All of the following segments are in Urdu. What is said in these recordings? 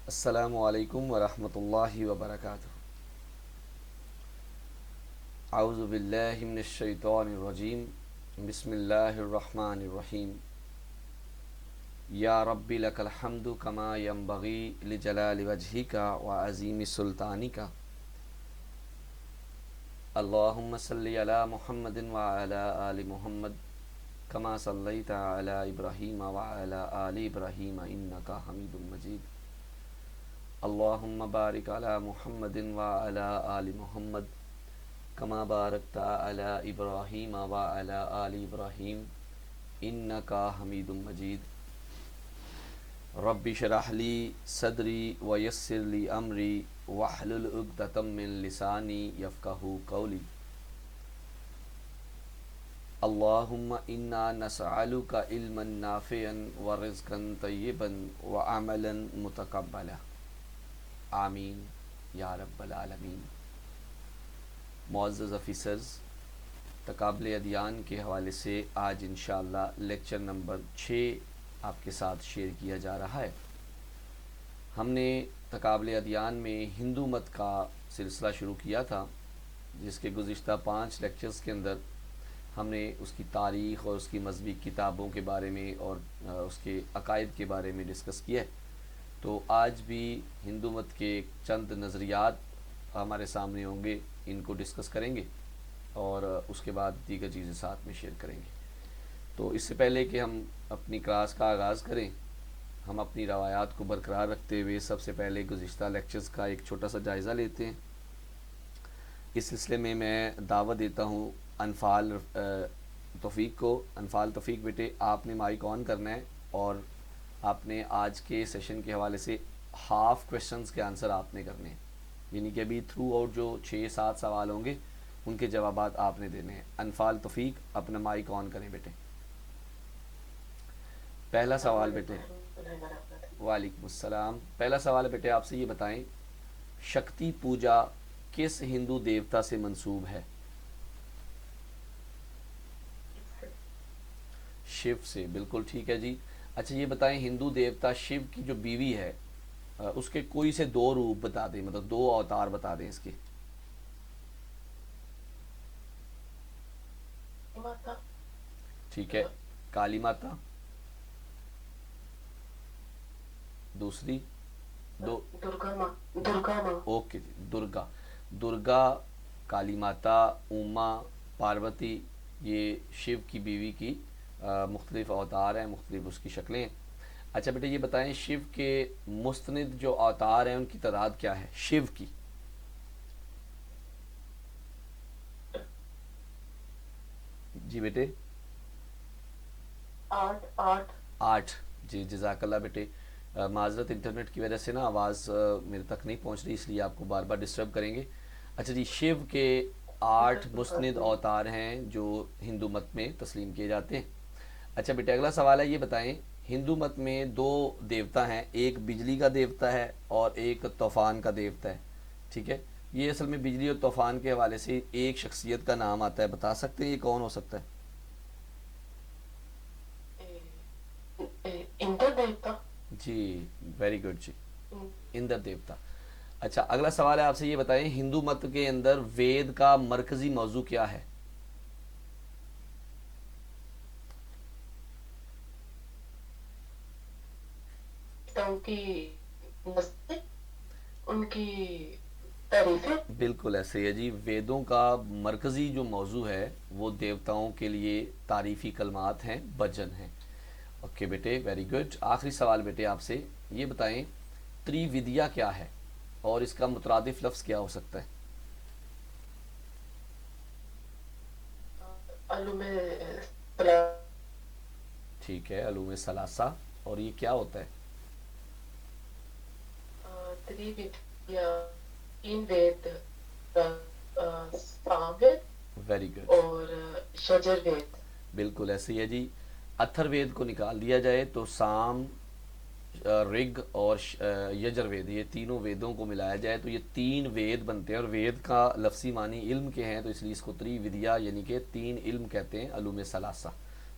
السلام علیکم ورحمۃ اللہ وبرکاتہ۔ اعوذ باللہ من الشیطان الرجیم، بسم اللہ الرحمن الرحیم۔ یا رب لک الحمد کما ینبغی لجلال وجہک وعظیم سلطانک۔ اللہم صلی علی محمد وعلی آل محمد کما صلیت علی ابراہیم وعلی آل ابراہیم انک حمید مجید۔ اللہم بارک علی محمد وعلی آل محمد کما بارکت علی ابراہیم وعلی آل ابراہیم انک حمید مجید۔ رب اشرح لی صدری ویسر لی امری واحلل عقدۃ من لسانی یفقہوا قولی۔ اللہم انا نسألک علما نافعا ورزقا طیبا وعملا متقبلا، آمین یا رب العالمین۔ معزز آفیسرز، تقابل ادیان کے حوالے سے آج انشاءاللہ لیکچر نمبر 6 آپ کے ساتھ شیئر کیا جا رہا ہے۔ ہم نے تقابل ادیان میں ہندو مت کا سلسلہ شروع کیا تھا، جس کے گزشتہ 5 لیکچرز کے اندر ہم نے اس کی تاریخ اور اس کی مذہبی کتابوں کے بارے میں اور اس کے عقائد کے بارے میں ڈسکس کیا ہے۔ تو آج بھی ہندو مت کے چند نظریات ہمارے سامنے ہوں گے، ان کو ڈسکس کریں گے اور اس کے بعد دیگر چیزیں ساتھ میں شیئر کریں گے۔ تو اس سے پہلے کہ ہم اپنی کلاس کا آغاز کریں، ہم اپنی روایات کو برقرار رکھتے ہوئے سب سے پہلے گزشتہ لیکچرز کا ایک چھوٹا سا جائزہ لیتے ہیں۔ اس سلسلے میں میں دعوت دیتا ہوں انفال توفیق کو۔ انفال توفیق بیٹے، آپ نے مائک آن کرنا ہے اور آپ نے آج کے سیشن کے حوالے سے ہاف کویشچنز کے آنسر آپ نے کرنے ہیں، یعنی کہ ابھی تھرو آؤٹ جو 6-7 سوال ہوں گے ان کے جوابات آپ نے دینے ہیں۔ انفال توفیق، اپنا مائک آن کریں بیٹے۔ پہلا سوال بیٹے، وعلیکم السلام۔ پہلا سوال بیٹے آپ سے یہ بتائیں، شکتی پوجا کس ہندو دیوتا سے منسوب ہے؟ شیو سے، بالکل ٹھیک ہے جی۔ اچھا یہ بتائیں، ہندو دیوتا شیو کی جو بیوی ہے اس کے کوئی سے 2 روپ بتا دیں، مطلب 2 اوتار بتا دیں اس کے۔ ٹھیک ہے، کالی ماتا، دوسری درگا ماں۔ اوکے جی، درگا، کالی ماتا، اوما، پاروتی، یہ شیو کی بیوی کی مختلف اوتار ہیں، مختلف اس کی شکلیں ہیں۔ اچھا بیٹے یہ بتائیں، شیو کے مستند جو اوتار ہیں ان کی تعداد کیا ہے شیو کی؟ جی بیٹے 8۔ جی جزاک اللہ بیٹے۔ معذرت انٹرنیٹ کی وجہ سے نا آواز میرے تک نہیں پہنچ رہی، اس لیے آپ کو بار بار ڈسٹرب کریں گے۔ اچھا جی، شیو کے 8 مستند اوتار ہیں جو ہندو مت میں تسلیم کیے جاتے ہیں۔ اچھا بیٹے اگلا سوال ہے، یہ بتائیں ہندو مت میں 2 دیوتا ہیں، ایک بجلی کا دیوتا ہے اور ایک طوفان کا دیوتا ہے، ٹھیک ہے؟ یہ اصل میں بجلی اور طوفان کے حوالے سے ایک شخصیت کا نام آتا ہے، بتا سکتے ہیں یہ کون ہو سکتا ہے؟ اندر دیوتا۔ جی ویری گڈ جی، اندر دیوتا۔ اچھا اگلا سوال ہے آپ سے، یہ بتائیں ہندو مت کے اندر وید کا مرکزی موضوع کیا ہے؟ ان کی نسلیں، ان کی تعریفیں۔ بالکل ایسے ہے جی، ویدوں کا مرکزی جو موضوع ہے وہ دیوتاؤں کے لیے تعریفی کلمات ہیں، بھجن ہیں۔ اوکے بیٹے ویری گڈ۔ آخری سوال بیٹے آپ سے، یہ بتائیں تریودیا کیا ہے اور اس کا مترادف لفظ کیا ہو سکتا ہے؟ علوم ٹھیک ہے، علوم ثلاثہ، اور یہ کیا ہوتا ہے؟ تریودیا، 3 وید، سام وید ویری گڈ، اور شجر وید۔ بالکل ایسے ہی ہے جی۔ اتھر وید کو نکال دیا جائے تو سام، رگ اور یجر وید، یہ تینوں ویدوں کو ملایا جائے تو یہ 3 وید بنتے ہیں، اور وید کا لفظی معنی علم کے ہیں، تو اس لیے اس کو تری ودیا یعنی کہ 3 علم کہتے ہیں، علوم ثلاثہ۔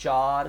4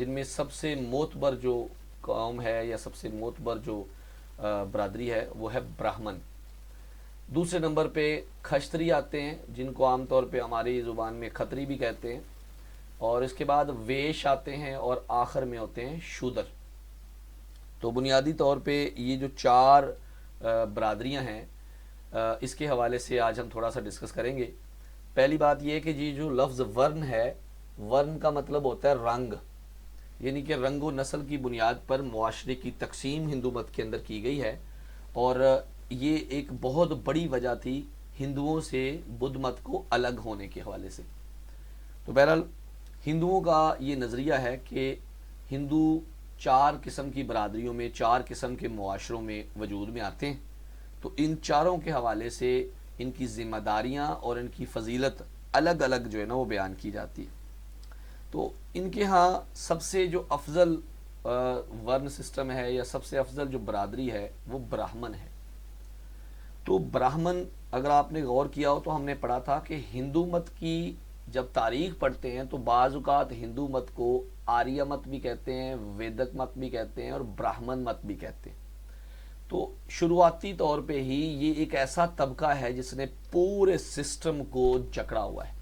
جن میں سب سے معتبر جو قوم ہے یا سب سے معتبر جو برادری ہے وہ ہے براہمن. دوسرے نمبر پہ کھشتری آتے ہیں جن کو عام طور پہ ہماری زبان میں کھتری بھی کہتے ہیں, اور اس کے بعد ویش آتے ہیں, اور آخر میں ہوتے ہیں شودر. تو بنیادی طور پہ یہ جو 4 برادریاں ہیں اس کے حوالے سے آج ہم تھوڑا سا ڈسکس کریں گے. پہلی بات یہ کہ جی جو لفظ ورن ہے, ورن کا مطلب ہوتا ہے رنگ, یعنی کہ رنگ و نسل کی بنیاد پر معاشرے کی تقسیم ہندو مت کے اندر کی گئی ہے, اور یہ ایک بہت بڑی وجہ تھی ہندوؤں سے بدھ مت کو الگ ہونے کے حوالے سے. تو بہرحال ہندوؤں کا یہ نظریہ ہے کہ ہندو 4 قسم کی برادریوں میں 4 قسم کے معاشروں میں وجود میں آتے ہیں. تو ان چاروں کے حوالے سے ان کی ذمہ داریاں اور ان کی فضیلت الگ الگ جو ہے نا وہ بیان کی جاتی ہے. تو ان کے ہاں سب سے جو افضل ورن سسٹم ہے یا سب سے افضل جو برادری ہے وہ براہمن ہے. تو براہمن اگر آپ نے غور کیا ہو تو ہم نے پڑھا تھا کہ ہندو مت کی جب تاریخ پڑھتے ہیں تو بعض اوقات ہندو مت کو آریہ مت بھی کہتے ہیں, ویدک مت بھی کہتے ہیں, اور براہمن مت بھی کہتے ہیں. تو شروعاتی طور پہ ہی یہ ایک ایسا طبقہ ہے جس نے پورے سسٹم کو جکڑا ہوا ہے.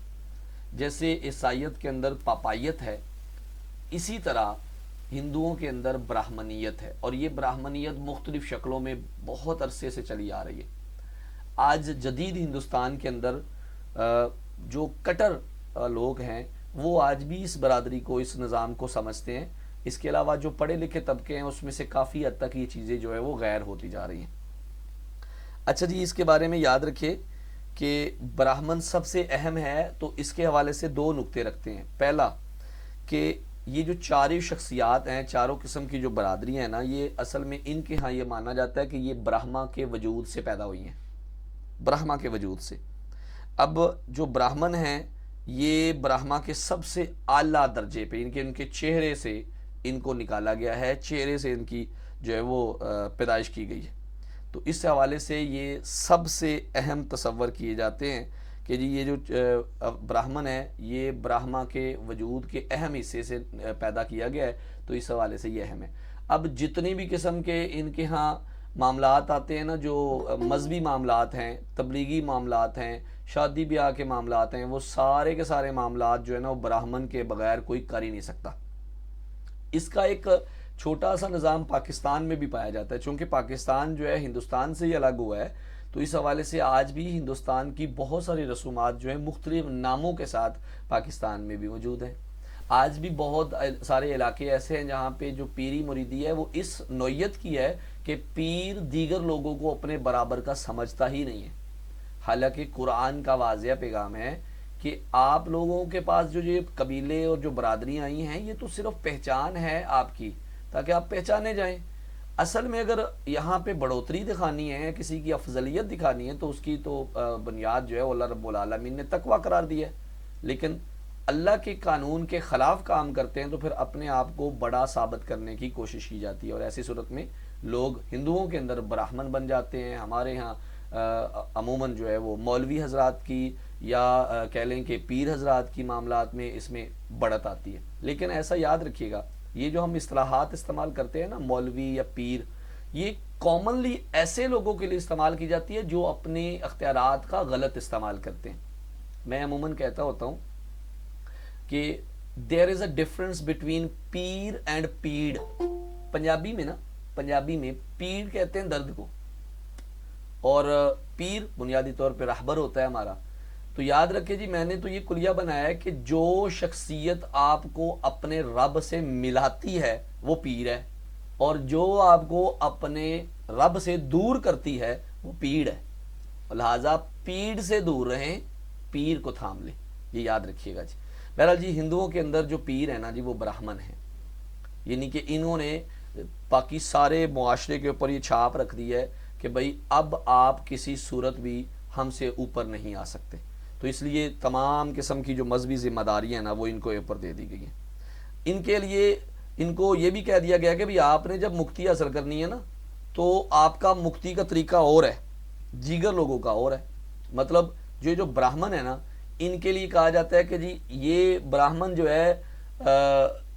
جیسے عیسائیت کے اندر پاپائیت ہے, اسی طرح ہندوؤں کے اندر براہمنیت ہے, اور یہ براہمنیت مختلف شکلوں میں بہت عرصے سے چلی آ رہی ہے. آج جدید ہندوستان کے اندر جو کٹر لوگ ہیں وہ آج بھی اس برادری کو, اس نظام کو سمجھتے ہیں. اس کے علاوہ جو پڑھے لکھے طبقے ہیں اس میں سے کافی حد تک یہ چیزیں جو ہے وہ غیر ہوتی جا رہی ہیں. اچھا جی, اس کے بارے میں یاد رکھیے کہ براہمن سب سے اہم ہے, تو اس کے حوالے سے 2 نقطے رکھتے ہیں. پہلا کہ یہ جو 4 شخصیات ہیں, 4 قسم کی جو برادریاں ہیں نا, یہ اصل میں ان کے ہاں یہ مانا جاتا ہے کہ یہ برہما کے وجود سے پیدا ہوئی ہیں, برہما کے وجود سے. اب جو براہمن ہیں یہ برہما کے سب سے اعلیٰ درجے پہ ان کے چہرے سے ان کو نکالا گیا ہے, چہرے سے ان کی جو ہے وہ پیدائش کی گئی ہے. تو اس حوالے سے یہ سب سے اہم تصور کیے جاتے ہیں کہ جی یہ جو براہمن ہے یہ برہما کے وجود کے اہم حصے سے پیدا کیا گیا ہے, تو اس حوالے سے یہ اہم ہے. اب جتنی بھی قسم کے ان کے ہاں معاملات آتے ہیں نا, جو مذہبی معاملات ہیں, تبلیغی معاملات ہیں, شادی بیاہ کے معاملات ہیں, وہ سارے کے سارے معاملات جو ہے نا وہ براہمن کے بغیر کوئی کر ہی نہیں سکتا. اس کا ایک چھوٹا سا نظام پاکستان میں بھی پایا جاتا ہے, چونکہ پاکستان جو ہے ہندوستان سے ہی الگ ہوا ہے, تو اس حوالے سے آج بھی ہندوستان کی بہت ساری رسومات جو ہیں مختلف ناموں کے ساتھ پاکستان میں بھی موجود ہیں. آج بھی بہت سارے علاقے ایسے ہیں جہاں پہ جو پیری مریدی ہے وہ اس نوعیت کی ہے کہ پیر دیگر لوگوں کو اپنے برابر کا سمجھتا ہی نہیں ہے. حالانکہ قرآن کا واضح پیغام ہے کہ آپ لوگوں کے پاس جو یہ قبیلے اور جو برادریاں آئی ہیں یہ تو صرف پہچان ہے آپ کی, تاکہ آپ پہچانے جائیں. اصل میں اگر یہاں پہ بڑھوتری دکھانی ہے, کسی کی افضلیت دکھانی ہے, تو اس کی تو بنیاد جو ہے اللہ رب العالمین نے تقویٰ قرار دی ہے. لیکن اللہ کے قانون کے خلاف کام کرتے ہیں تو پھر اپنے آپ کو بڑا ثابت کرنے کی کوشش کی جاتی ہے, اور ایسی صورت میں لوگ ہندوؤں کے اندر براہمن بن جاتے ہیں. ہمارے ہاں عموماً جو ہے وہ مولوی حضرات کی یا کہہ لیں کہ پیر حضرات کی معاملات میں اس میں بڑھت آتی ہے. لیکن ایسا یاد رکھیے گا, یہ جو ہم اصطلاحات استعمال کرتے ہیں نا, مولوی یا پیر, یہ کامنلی ایسے لوگوں کے لیے استعمال کی جاتی ہے جو اپنے اختیارات کا غلط استعمال کرتے ہیں. میں عموماً کہتا ہوتا ہوں کہ there is a difference between پیر اینڈ پیڑ. پنجابی میں نا, پنجابی میں پیڑ کہتے ہیں درد کو, اور پیر بنیادی طور پہ راہبر ہوتا ہے ہمارا. تو یاد رکھے جی, میں نے تو یہ کلیہ بنایا ہے کہ جو شخصیت آپ کو اپنے رب سے ملاتی ہے وہ پیر ہے, اور جو آپ کو اپنے رب سے دور کرتی ہے وہ پیڑ ہے. لہٰذا پیڑ سے دور رہیں, پیر کو تھام لیں, یہ یاد رکھیے گا جی. بہرحال جی, ہندوؤں کے اندر جو پیر ہیں نا جی وہ براہمن ہیں, یعنی کہ انہوں نے باقی سارے معاشرے کے اوپر یہ چھاپ رکھ دی ہے کہ بھئی اب آپ کسی صورت بھی ہم سے اوپر نہیں آ سکتے. تو اس لیے تمام قسم کی جو مذہبی ذمہ داریاں ہیں نا وہ ان کو اوپر دے دی گئی ہیں. ان کے لیے ان کو یہ بھی کہہ دیا گیا کہ بھئی آپ نے جب مکتی حاصل کرنی ہے نا تو آپ کا مکتی کا طریقہ اور ہے, دیگر لوگوں کا اور ہے. مطلب جو براہمن ہے نا, ان کے لیے کہا جاتا ہے کہ جی یہ براہمن جو ہے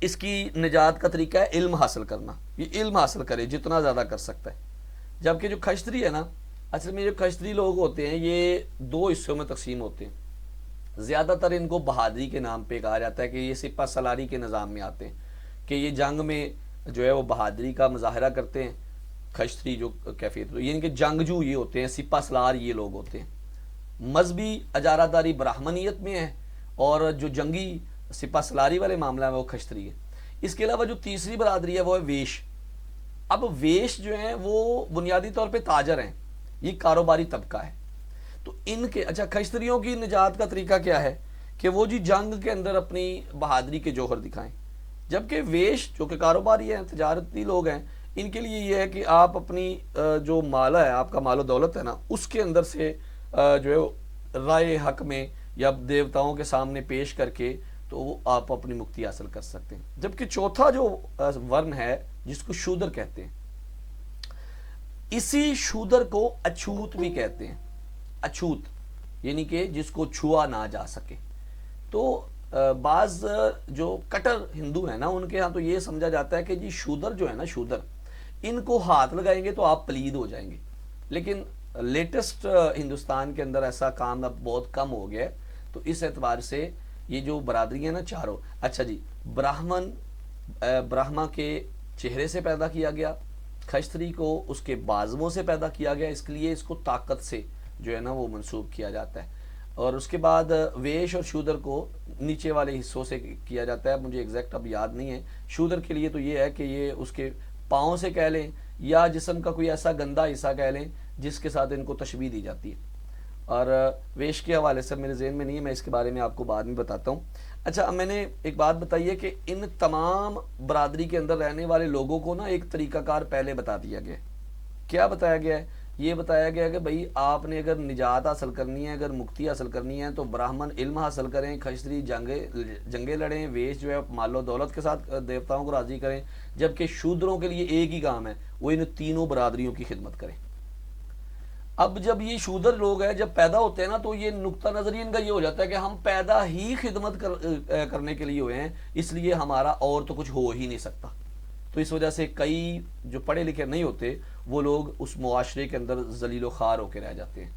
اس کی نجات کا طریقہ ہے علم حاصل کرنا، یہ علم حاصل کرے جتنا زیادہ کر سکتا ہے۔ جبکہ جو کھشتری ہے نا، اصل میں جو کھشتری لوگ ہوتے ہیں یہ دو حصوں میں تقسیم ہوتے ہیں۔ زیادہ تر ان کو بہادری کے نام پہ کہا جاتا ہے کہ یہ سپہ سالاری کے نظام میں آتے ہیں، کہ یہ جنگ میں جو ہے وہ بہادری کا مظاہرہ کرتے ہیں۔ کھشتری جو کیفیت یعنی کہ جنگجو یہ ہوتے ہیں، سپہ سالار یہ لوگ ہوتے ہیں۔ مذہبی اجارہ داری برہمنیت میں ہے، اور جو جنگی سپہ سالاری والے معاملہ ہے وہ کھشتری ہے۔ اس کے علاوہ جو تیسری برادری ہے وہ ہے ویش۔ اب ویش جو ہیں وہ بنیادی طور پہ تاجر ہیں، یہ کاروباری طبقہ ہے۔ تو ان کے کھشتریوں کی نجات کا طریقہ کیا ہے کہ وہ جی جنگ کے اندر اپنی بہادری کے جوہر دکھائیں، جبکہ ویش جو کہ کاروباری ہیں، تجارتی لوگ ہیں، ان کے لیے یہ ہے کہ آپ اپنی جو مال ہے، آپ کا مال و دولت ہے نا، اس کے اندر سے جو ہے رائے حق میں یا دیوتاؤں کے سامنے پیش کر کے تو آپ اپنی مکتی حاصل کر سکتے ہیں۔ جبکہ چوتھا جو ورن ہے جس کو شودر کہتے ہیں، اسی شودر کو اچھوت بھی کہتے ہیں۔ اچھوت یعنی کہ جس کو چھوا نہ جا سکے۔ تو بعض جو کٹر ہندو ہیں نا، ان کے ہاں تو یہ سمجھا جاتا ہے کہ جی شودر جو ہے نا، شودر، ان کو ہاتھ لگائیں گے تو آپ پلید ہو جائیں گے۔ لیکن لیٹسٹ ہندوستان کے اندر ایسا کام اب بہت کم ہو گیا ہے۔ تو اس اعتبار سے یہ جو برادری ہیں نا چاروں، اچھا جی، برہما کے چہرے سے پیدا کیا گیا، کھشتری کو اس کے بازوؤں سے پیدا کیا گیا، اس کے لیے اس کو طاقت سے جو ہے نا وہ منسوب کیا جاتا ہے۔ اور اس کے بعد ویش اور شودر کو نیچے والے حصوں سے کیا جاتا ہے، مجھے ایگزیکٹ اب یاد نہیں ہے۔ شودر کے لیے تو یہ ہے کہ یہ اس کے پاؤں سے کہہ لیں یا جسم کا کوئی ایسا گندا حصہ کہہ لیں جس کے ساتھ ان کو تشبیہ دی جاتی ہے۔ اور ویش کے حوالے سے میرے ذہن میں نہیں ہے، میں اس کے بارے میں آپ کو بعد میں بتاتا ہوں۔ اچھا، اب میں نے ایک بات بتائی ہے کہ ان تمام برادری کے اندر رہنے والے لوگوں کو نا ایک طریقہ کار پہلے بتا دیا گیا ہے۔ کیا بتایا گیا ہے؟ یہ بتایا گیا کہ بھائی آپ نے اگر نجات حاصل کرنی ہے، اگر مکتی حاصل کرنی ہے تو برہمن علم حاصل کریں، کھشتری جنگیں لڑیں، ویش جو ہے مال و دولت کے ساتھ دیوتاؤں کو راضی کریں، جبکہ شودروں کے لیے ایک ہی کام ہے، وہ ان تینوں برادریوں کی خدمت کریں۔ اب جب یہ شودر لوگ ہیں جب پیدا ہوتے ہیں نا، تو یہ نقطہ نظر ان کا یہ ہو جاتا ہے کہ ہم پیدا ہی خدمت کرنے کے لیے ہوئے ہیں، اس لیے ہمارا اور تو کچھ ہو ہی نہیں سکتا۔ تو اس وجہ سے کئی جو پڑھے لکھے نہیں ہوتے وہ لوگ اس معاشرے کے اندر ذلیل و خوار ہو کے رہ جاتے ہیں۔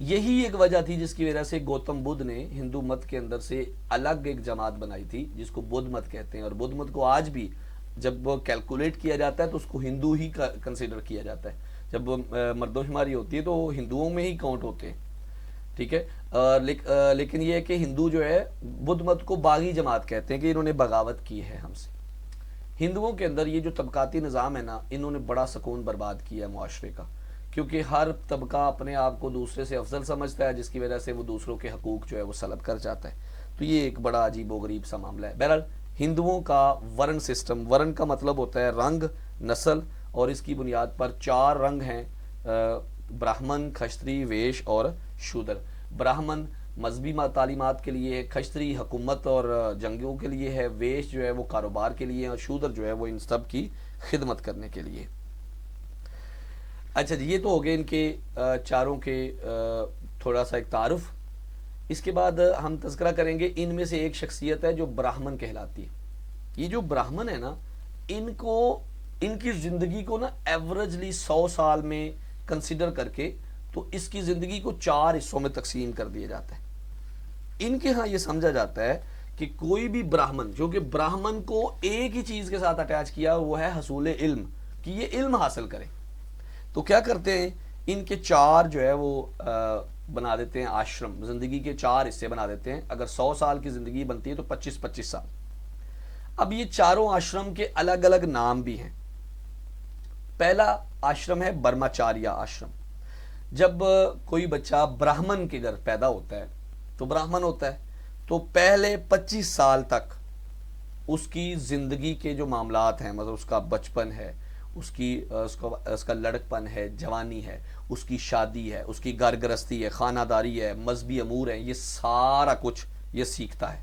یہی ایک وجہ تھی جس کی وجہ سے گوتم بدھ نے ہندو مت کے اندر سے الگ ایک جماعت بنائی تھی جس کو بدھ مت کہتے ہیں۔ اور بدھ مت کو آج بھی جب وہ کیلکولیٹ کیا جاتا ہے تو اس کو ہندو ہی کنسیڈر کیا جاتا ہے۔ جب مردم شماری ہوتی ہے تو وہ ہندوؤں میں ہی کاؤنٹ ہوتے ہیں، ٹھیک ہے۔ لیکن یہ ہے کہ ہندو جو ہے بدھ مت کو باغی جماعت کہتے ہیں کہ انہوں نے بغاوت کی ہے ہم سے۔ ہندوؤں کے اندر یہ جو طبقاتی نظام ہے نا، انہوں نے بڑا سکون برباد کیا ہے معاشرے کا، کیونکہ ہر طبقہ اپنے آپ کو دوسرے سے افضل سمجھتا ہے، جس کی وجہ سے وہ دوسروں کے حقوق جو ہے وہ سلب کر جاتا ہے۔ تو یہ ایک بڑا عجیب و غریب سا معاملہ ہے۔ بہرحال ہندوؤں کا ورن سسٹم، ورن کا مطلب ہوتا ہے رنگ، نسل، اور اس کی بنیاد پر 4 رنگ ہیں، برہمن، کھشتری، ویش اور شودر۔ برہمن مذہبی تعلیمات کے لیے ہے، کھشتری حکومت اور جنگوں کے لیے ہے، ویش جو ہے وہ کاروبار کے لیے ہے، اور شودر جو ہے وہ ان سب کی خدمت کرنے کے لیے۔ اچھا جی، یہ تو ہو گئے ان کے چاروں کے تھوڑا سا ایک تعارف۔ اس کے بعد ہم تذکرہ کریں گے ان میں سے ایک شخصیت ہے جو برہمن کہلاتی ہے۔ یہ جو برہمن ہے نا، ان کی زندگی کو نا ایوریجلی 100 سال میں کنسیڈر کر کے تو اس کی زندگی کو 4 حصوں میں تقسیم کر دیا جاتا ہے۔ ان کے ہاں یہ سمجھا جاتا ہے کہ کوئی بھی برہمن، جو کہ برہمن کو ایک ہی چیز کے ساتھ اٹیچ کیا وہ ہے حصول علم، کہ یہ علم حاصل کرے، تو کیا کرتے ہیں ان کے 4 جو ہے وہ بنا دیتے ہیں آشرم، زندگی کے 4 حصے بنا دیتے ہیں۔ اگر 100 سال کی زندگی بنتی ہے تو 25-25 سال۔ اب یہ چاروں آشرم کے الگ الگ نام بھی ہیں۔ پہلا آشرم ہے برہمچاریہ آشرم۔ جب کوئی بچہ برہمن کے گھر پیدا ہوتا ہے تو برہمن ہوتا ہے، تو پہلے 25 سال تک اس کی زندگی کے جو معاملات ہیں، مطلب اس کا بچپن ہے، اس کا لڑکپن ہے، جوانی ہے، اس کی شادی ہے، اس کی گھر گرستی ہے، خانہ داری ہے، مذہبی امور ہیں، یہ سارا کچھ یہ سیکھتا ہے۔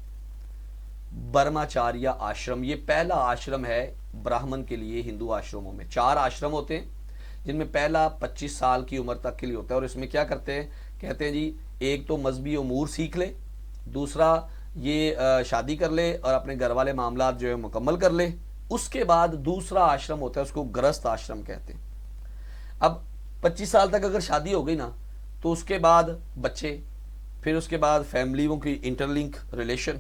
برہمچاریہ آشرم یہ پہلا آشرم ہے برہمن کے لیے۔ ہندو آشرموں میں 4 آشرم ہوتے ہیں، جن میں پہلا 25 سال کی عمر تک کے لیے ہوتا ہے، اور اس میں کیا کرتے ہیں، کہتے ہیں جی ایک تو مذہبی امور سیکھ لے، دوسرا یہ شادی کر لے اور اپنے گھر والے معاملات جو ہے مکمل کر لے. اس کے بعد دوسرا آشرم ہوتا ہے, اس کو گرست آشرم کہتے ہیں. اب 25 سال تک اگر شادی ہو گئی نا تو اس کے بعد بچے, پھر اس کے بعد فیملیوں کی انٹر لنک ریلیشن.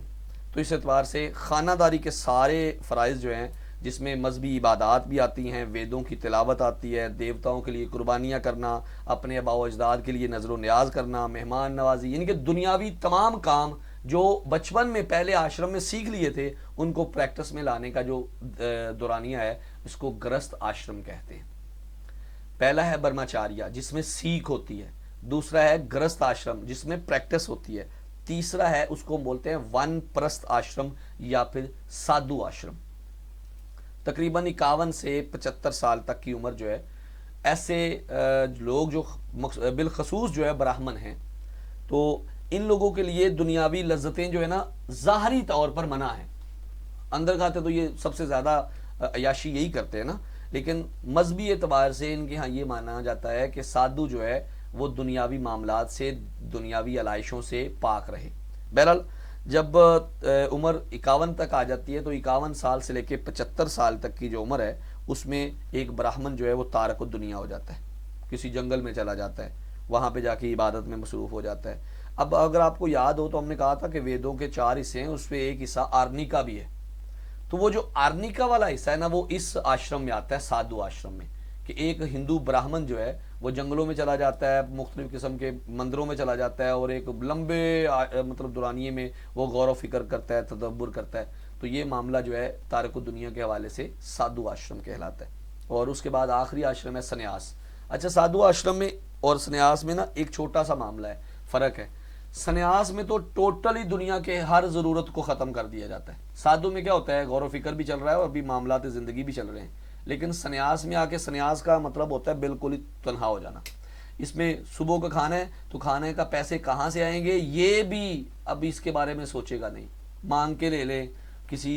تو اس اعتبار سے خانہ داری کے سارے فرائض جو ہیں, جس میں مذہبی عبادات بھی آتی ہیں, ویدوں کی تلاوت آتی ہے, دیوتاؤں کے لیے قربانیاں کرنا, اپنے آباء و اجداد کے لیے نظر و نیاز کرنا, مہمان نوازی, یعنی کہ دنیاوی تمام کام جو بچپن میں پہلے آشرم میں سیکھ لیے تھے ان کو پریکٹس میں لانے کا جو دورانیہ ہے, اس کو گرست آشرم کہتے ہیں. پہلا ہے برماچاریہ جس میں سیکھ ہوتی ہے, دوسرا ہے گرست آشرم جس میں پریکٹس ہوتی ہے, تیسرا ہے اس کو بولتے ہیں ون پرست آشرم یا پھر سادھو آشرم. تقریباً 51 سے 75 سال تک کی عمر جو ہے, ایسے لوگ جو بالخصوص جو ہے براہمن ہیں, تو ان لوگوں کے لیے دنیاوی لذتیں جو ہے نا ظاہری طور پر منع ہیں. اندر کھاتے تو یہ سب سے زیادہ عیاشی یہی کرتے ہیں نا, لیکن مذہبی اعتبار سے ان کے ہاں یہ مانا جاتا ہے کہ سادھو جو ہے وہ دنیاوی معاملات سے, دنیاوی علائشوں سے پاک رہے. بہرحال جب عمر 51 تک آ جاتی ہے تو 51 سال سے لے کے 75 سال تک کی جو عمر ہے اس میں ایک براہمن جو ہے وہ تارک الدنیا ہو جاتا ہے, کسی جنگل میں چلا جاتا ہے, وہاں پہ جا کے عبادت میں مصروف ہو جاتا ہے. اب اگر آپ کو یاد ہو تو ہم نے کہا تھا کہ ویدوں کے 4 حصے ہیں, اس پہ ایک حصہ آرنیکا بھی ہے. تو وہ جو آرنیکا والا حصہ ہے نا وہ اس آشرم میں آتا ہے, سادھو آشرم میں, کہ ایک ہندو براہمن جو ہے وہ جنگلوں میں چلا جاتا ہے, مختلف قسم کے مندروں میں چلا جاتا ہے, اور ایک لمبے مطلب دورانیے میں وہ غور و فکر کرتا ہے, تدبر کرتا ہے. تو یہ معاملہ جو ہے تارک الدنیا کے حوالے سے سادھو آشرم کہلاتا ہے. اور اس کے بعد آخری آشرم ہے سنیاس. اچھا, سادھو آشرم میں اور سنیاس میں نا ایک چھوٹا سا معاملہ ہے, فرق ہے. سنیاس میں تو ٹوٹلی دنیا کے ہر ضرورت کو ختم کر دیا جاتا ہے. سادھو میں کیا ہوتا ہے, غور و فکر بھی چل رہا ہے اور بھی معاملات زندگی بھی چل رہے ہیں. لیکن سنیاس میں آ کے, سنیاس کا مطلب ہوتا ہے بالکل ہی تنہا ہو جانا. اس میں صبح کا کھانا ہے تو کھانے کا پیسے کہاں سے آئیں گے یہ بھی اب اس کے بارے میں سوچے گا نہیں, مانگ کے لے لیں, کسی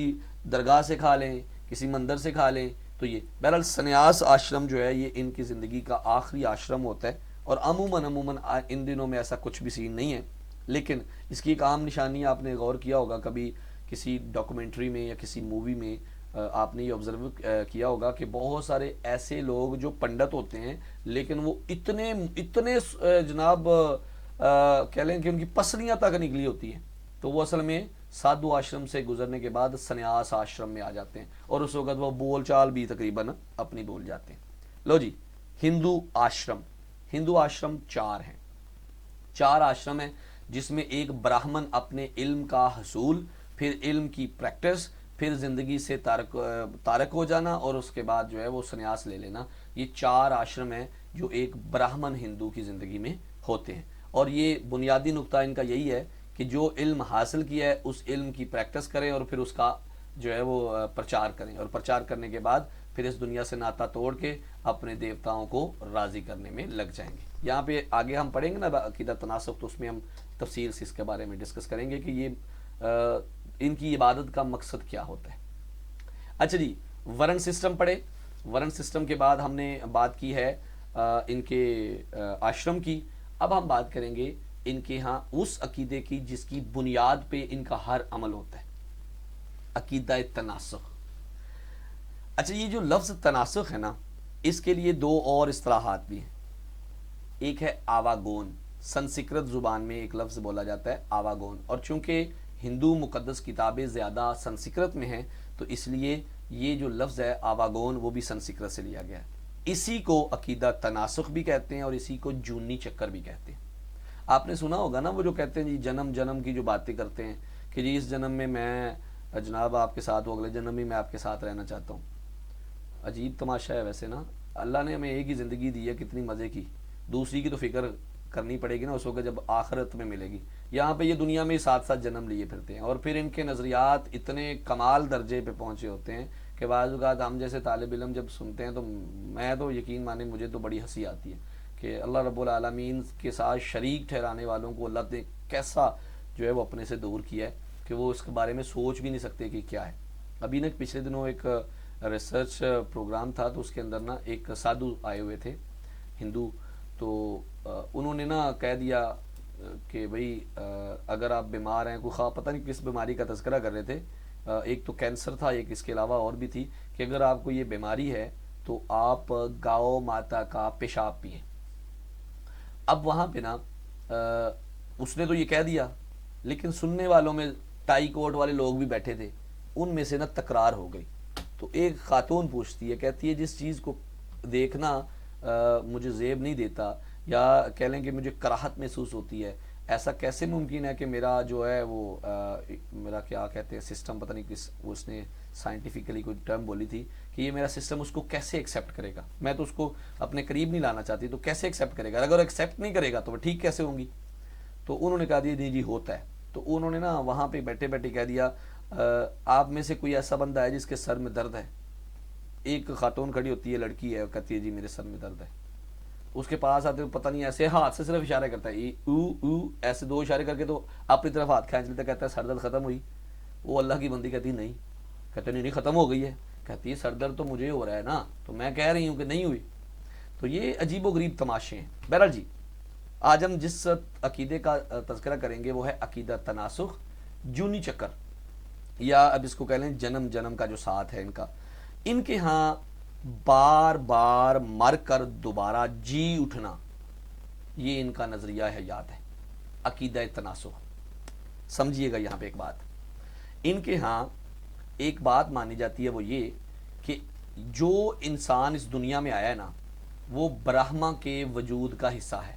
درگاہ سے کھا لیں, کسی مندر سے کھا لیں. تو یہ بہرحال سنیاس آشرم جو ہے یہ ان کی زندگی کا آخری آشرم ہوتا ہے. اور عموماً ان دنوں میں ایسا کچھ بھی سین نہیں ہے, لیکن اس کی ایک عام نشانی آپ نے غور کیا ہوگا کبھی کسی ڈاکومنٹری میں یا کسی مووی میں, آپ نے یہ آبزرو کیا ہوگا کہ بہت سارے ایسے لوگ جو پنڈت ہوتے ہیں لیکن وہ اتنے جناب کہہ لیں کہ ان کی پسلیاں تک نکلی ہوتی ہیں, تو وہ اصل میں سادھو آشرم سے گزرنے کے بعد سنیاس آشرم میں آ جاتے ہیں, اور اس وقت وہ بول چال بھی تقریباً اپنی بول جاتے ہیں. لو جی, ہندو آشرم. ہندو آشرم 4 ہیں, 4 آشرم ہیں جس میں ایک براہمن اپنے علم کا حصول, پھر علم کی پریکٹس, پھر زندگی سے تارک ہو جانا, اور اس کے بعد جو ہے وہ سنیاس لے لینا. یہ 4 آشرم ہیں جو ایک براہمن ہندو کی زندگی میں ہوتے ہیں. اور یہ بنیادی نقطہ ان کا یہی ہے کہ جو علم حاصل کیا ہے اس علم کی پریکٹس کریں اور پھر اس کا جو ہے وہ پرچار کریں, اور پرچار کرنے کے بعد پھر اس دنیا سے ناتا توڑ کے اپنے دیوتاؤں کو راضی کرنے میں لگ جائیں گے. یہاں پہ آگے ہم پڑھیں گے نا عقیدہ تناسخ, تو اس میں ہم تفصیل سے اس کے بارے میں ڈسکس کریں گے کہ یہ ان کی عبادت کا مقصد کیا ہوتا ہے. اچھا جی, ورن سسٹم پڑھے. ورن سسٹم کے بعد ہم نے بات کی ہے ان کے آشرم کی. اب ہم بات کریں گے ان کے ہاں اس عقیدے کی جس کی بنیاد پہ ان کا ہر عمل ہوتا ہے, عقیدہ تناسخ. اچھا, یہ جو لفظ تناسخ ہے نا اس کے لیے 2 اور اصطلاحات بھی ہیں. ایک ہے آواگون, سنسکرت زبان میں ایک لفظ بولا جاتا ہے آواگون, اور چونکہ ہندو مقدس کتابیں زیادہ سنسکرت میں ہیں تو اس لیے یہ جو لفظ ہے آواگون وہ بھی سنسکرت سے لیا گیا ہے. اسی کو عقیدہ تناسخ بھی کہتے ہیں اور اسی کو جونی چکر بھی کہتے ہیں. آپ نے سنا ہوگا نا وہ جو کہتے ہیں جی جنم کی جو باتیں کرتے ہیں کہ جی اس جنم میں جناب آپ کے ساتھ ہوں, اگلے جنم میں آپ کے ساتھ رہنا چاہتا ہوں. عجیب تماشا ہے ویسے نا, اللہ نے ہمیں ایک ہی زندگی دی ہے, کتنی مزے کی, دوسری کی تو فکر کرنی پڑے گی نا اس وقت جب آخرت میں ملے گی. یہاں پہ یہ دنیا میں ساتھ جنم لیے پھرتے ہیں, اور پھر ان کے نظریات اتنے کمال درجے پہ پہنچے ہوتے ہیں کہ بعض اوقات ہم جیسے طالب علم جب سنتے ہیں تو میں تو یقین مانے مجھے تو بڑی ہنسی آتی ہے کہ اللہ رب العالمین کے ساتھ شریک ٹھہرانے والوں کو اللہ نے کیسا جو ہے وہ اپنے سے دور کیا ہے کہ وہ اس کے بارے میں سوچ بھی نہیں سکتے کہ کیا ہے. ابھی نا پچھلے دنوں ایک ریسرچ پروگرام تھا تو اس کے اندر نا ایک سادھو آئے ہوئے تھے ہندو, تو انہوں نے نا کہہ دیا کہ بھئی اگر آپ بیمار ہیں، کوئی خواہ پتہ نہیں کس بیماری کا تذکرہ کر رہے تھے، ایک تو کینسر تھا، ایک اس کے علاوہ اور بھی تھی، کہ اگر آپ کو یہ بیماری ہے تو آپ گاؤ ماتا کا پیشاب پئیں۔ اب وہاں پہ نا اس نے تو یہ کہہ دیا، لیکن سننے والوں میں ٹائی کوٹ والے لوگ بھی بیٹھے تھے، ان میں سے نا تکرار ہو گئی۔ تو ایک خاتون پوچھتی ہے، کہتی ہے جس چیز کو دیکھنا مجھے زیب نہیں دیتا، یا کہہ لیں کہ مجھے کراہت محسوس ہوتی ہے، ایسا کیسے ممکن ہے کہ میرا جو ہے وہ میرا کیا کہتے ہیں سسٹم، پتہ نہیں کس اس نے سائنٹیفکلی کوئی ٹرم بولی تھی کہ یہ میرا سسٹم اس کو کیسے ایکسیپٹ کرے گا، میں تو اس کو اپنے قریب نہیں لانا چاہتی، تو کیسے ایکسیپٹ کرے گا، اگر ایکسیپٹ نہیں کرے گا تو وہ ٹھیک کیسے ہوں گی؟ تو انہوں نے کہا دیا جی جی ہوتا ہے۔ تو انہوں نے نا وہاں پہ بیٹھے بیٹھے کہہ دیا آپ میں سے کوئی ایسا بندہ ہے جس کے سر میں درد ہے؟ ایک خاتون کھڑی ہوتی ہے، لڑکی ہے، کہتی ہے جی میرے سر میں درد ہے۔ اس کے پاس آتے پتہ نہیں ایسے ہاتھ سے صرف اشارے کرتا ہے، او او ایسے دو اشارے کر کے تو اپنی طرف ہاتھ کھینچ لیتا، کہتا ہے سر درد ختم ہوئی؟ وہ اللہ کی بندی کہتی نہیں، کہتے نہیں ختم ہو گئی ہے، کہتی ہے سر درد تو مجھے ہو رہا ہے نا، تو میں کہہ رہی ہوں کہ نہیں ہوئی۔ تو یہ عجیب و غریب تماشے ہیں۔ بہرحال جی، آج ہم جس عقیدے کا تذکرہ کریں گے وہ ہے عقیدہ تناسخ، جونی چکر، یا اب اس کو کہہ لیں جنم جنم کا جو ساتھ ہے ان کے ہاں بار بار مر کر دوبارہ جی اٹھنا، یہ ان کا نظریہ حیات ہے، عقیدہ تناسخ۔ سمجھیے گا یہاں پہ ایک بات، ان کے ہاں ایک بات مانی جاتی ہے، وہ یہ کہ جو انسان اس دنیا میں آیا ہے نا، وہ برہما کے وجود کا حصہ ہے،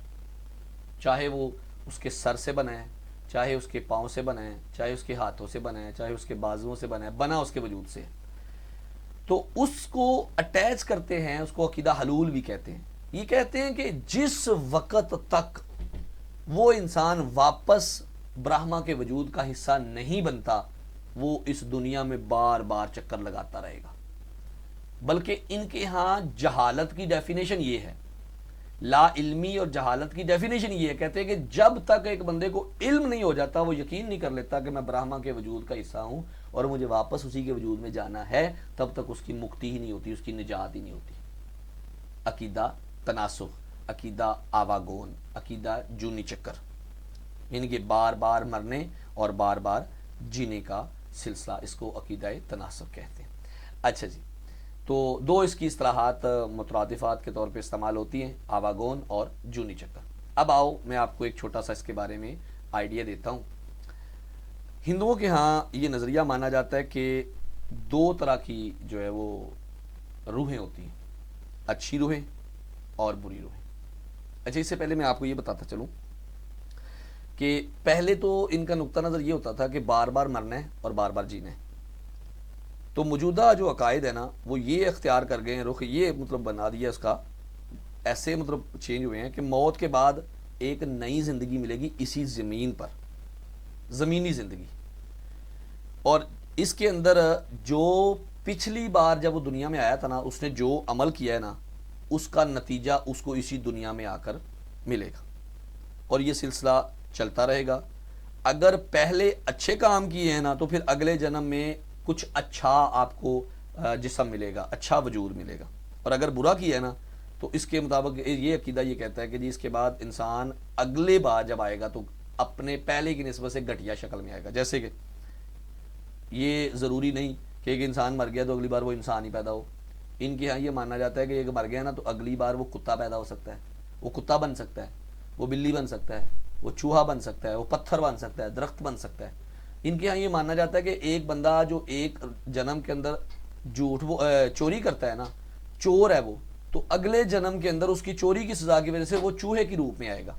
چاہے وہ اس کے سر سے بنا ہے، چاہے اس کے پاؤں سے بنا ہے، چاہے اس کے ہاتھوں سے بنا ہے، چاہے اس کے بازوؤں سے بنا ہے، بنا اس کے وجود سے۔ تو اس کو اٹیچ کرتے ہیں، اس کو عقیدہ حلول بھی کہتے ہیں۔ یہ کہتے ہیں کہ جس وقت تک وہ انسان واپس برہما کے وجود کا حصہ نہیں بنتا، وہ اس دنیا میں بار بار چکر لگاتا رہے گا۔ بلکہ ان کے ہاں جہالت کی ڈیفینیشن یہ ہے، لا علمی اور جہالت کی ڈیفینیشن یہ ہے، کہتے ہیں کہ جب تک ایک بندے کو علم نہیں ہو جاتا، وہ یقین نہیں کر لیتا کہ میں برہما کے وجود کا حصہ ہوں اور مجھے واپس اسی کے وجود میں جانا ہے، تب تک اس کی مکتی ہی نہیں ہوتی، اس کی نجات ہی نہیں ہوتی۔ عقیدہ تناسخ، عقیدہ آواگون، عقیدہ جونی چکر، یعنی کہ بار بار مرنے اور بار بار جینے کا سلسلہ، اس کو عقیدہ تناسخ کہتے ہیں۔ اچھا جی، تو دو اس کی اصطلاحات مترادفات کے طور پہ استعمال ہوتی ہیں، آواگون اور جونی چکر۔ اب آؤ میں آپ کو ایک چھوٹا سا اس کے بارے میں آئیڈیا دیتا ہوں۔ ہندوؤں کے ہاں یہ نظریہ مانا جاتا ہے کہ دو طرح کی جو ہے وہ روحیں ہوتی ہیں، اچھی روحیں اور بری روحیں۔ اچھا، اس سے پہلے میں آپ کو یہ بتاتا چلوں کہ پہلے تو ان کا نقطہ نظر یہ ہوتا تھا کہ بار بار مرنا ہے اور بار بار جینا ہے۔ تو موجودہ جو عقائد ہے نا، وہ یہ اختیار کر گئے ہیں، رخ یہ مطلب بنا دیا اس کا، ایسے مطلب چینج ہوئے ہیں کہ موت کے بعد ایک نئی زندگی ملے گی اسی زمین پر، زمینی زندگی، اور اس کے اندر جو پچھلی بار جب وہ دنیا میں آیا تھا نا، اس نے جو عمل کیا ہے نا، اس کا نتیجہ اس کو اسی دنیا میں آ کر ملے گا، اور یہ سلسلہ چلتا رہے گا۔ اگر پہلے اچھے کام کیے ہیں نا، تو پھر اگلے جنم میں کچھ اچھا آپ کو جسم ملے گا، اچھا وجود ملے گا، اور اگر برا کیا ہے نا، تو اس کے مطابق یہ عقیدہ یہ کہتا ہے کہ جی اس کے بعد انسان اگلے بار جب آئے گا تو اپنے پہلے کی نسبت سے گھٹیا شکل میں آئے گا۔ جیسے کہ یہ ضروری نہیں کہ ایک انسان مر گیا تو اگلی بار وہ انسان ہی پیدا ہو۔ ان کے ہاں یہ مانا جاتا ہے کہ ایک مر گیا نا، تو اگلی بار وہ کتا پیدا ہو سکتا ہے، وہ کتا بن سکتا ہے، وہ بلی بن سکتا ہے، وہ چوہا بن سکتا ہے، وہ پتھر بن سکتا ہے، درخت بن سکتا ہے۔ ان کے ہاں یہ مانا جاتا ہے کہ ایک بندہ جو ایک جنم کے اندر چوری کرتا ہے نا، چور ہے وہ، تو اگلے جنم کے اندر اس کی چوری کی سزا کی وجہ سے وہ چوہے کی روپ میں آئے گا۔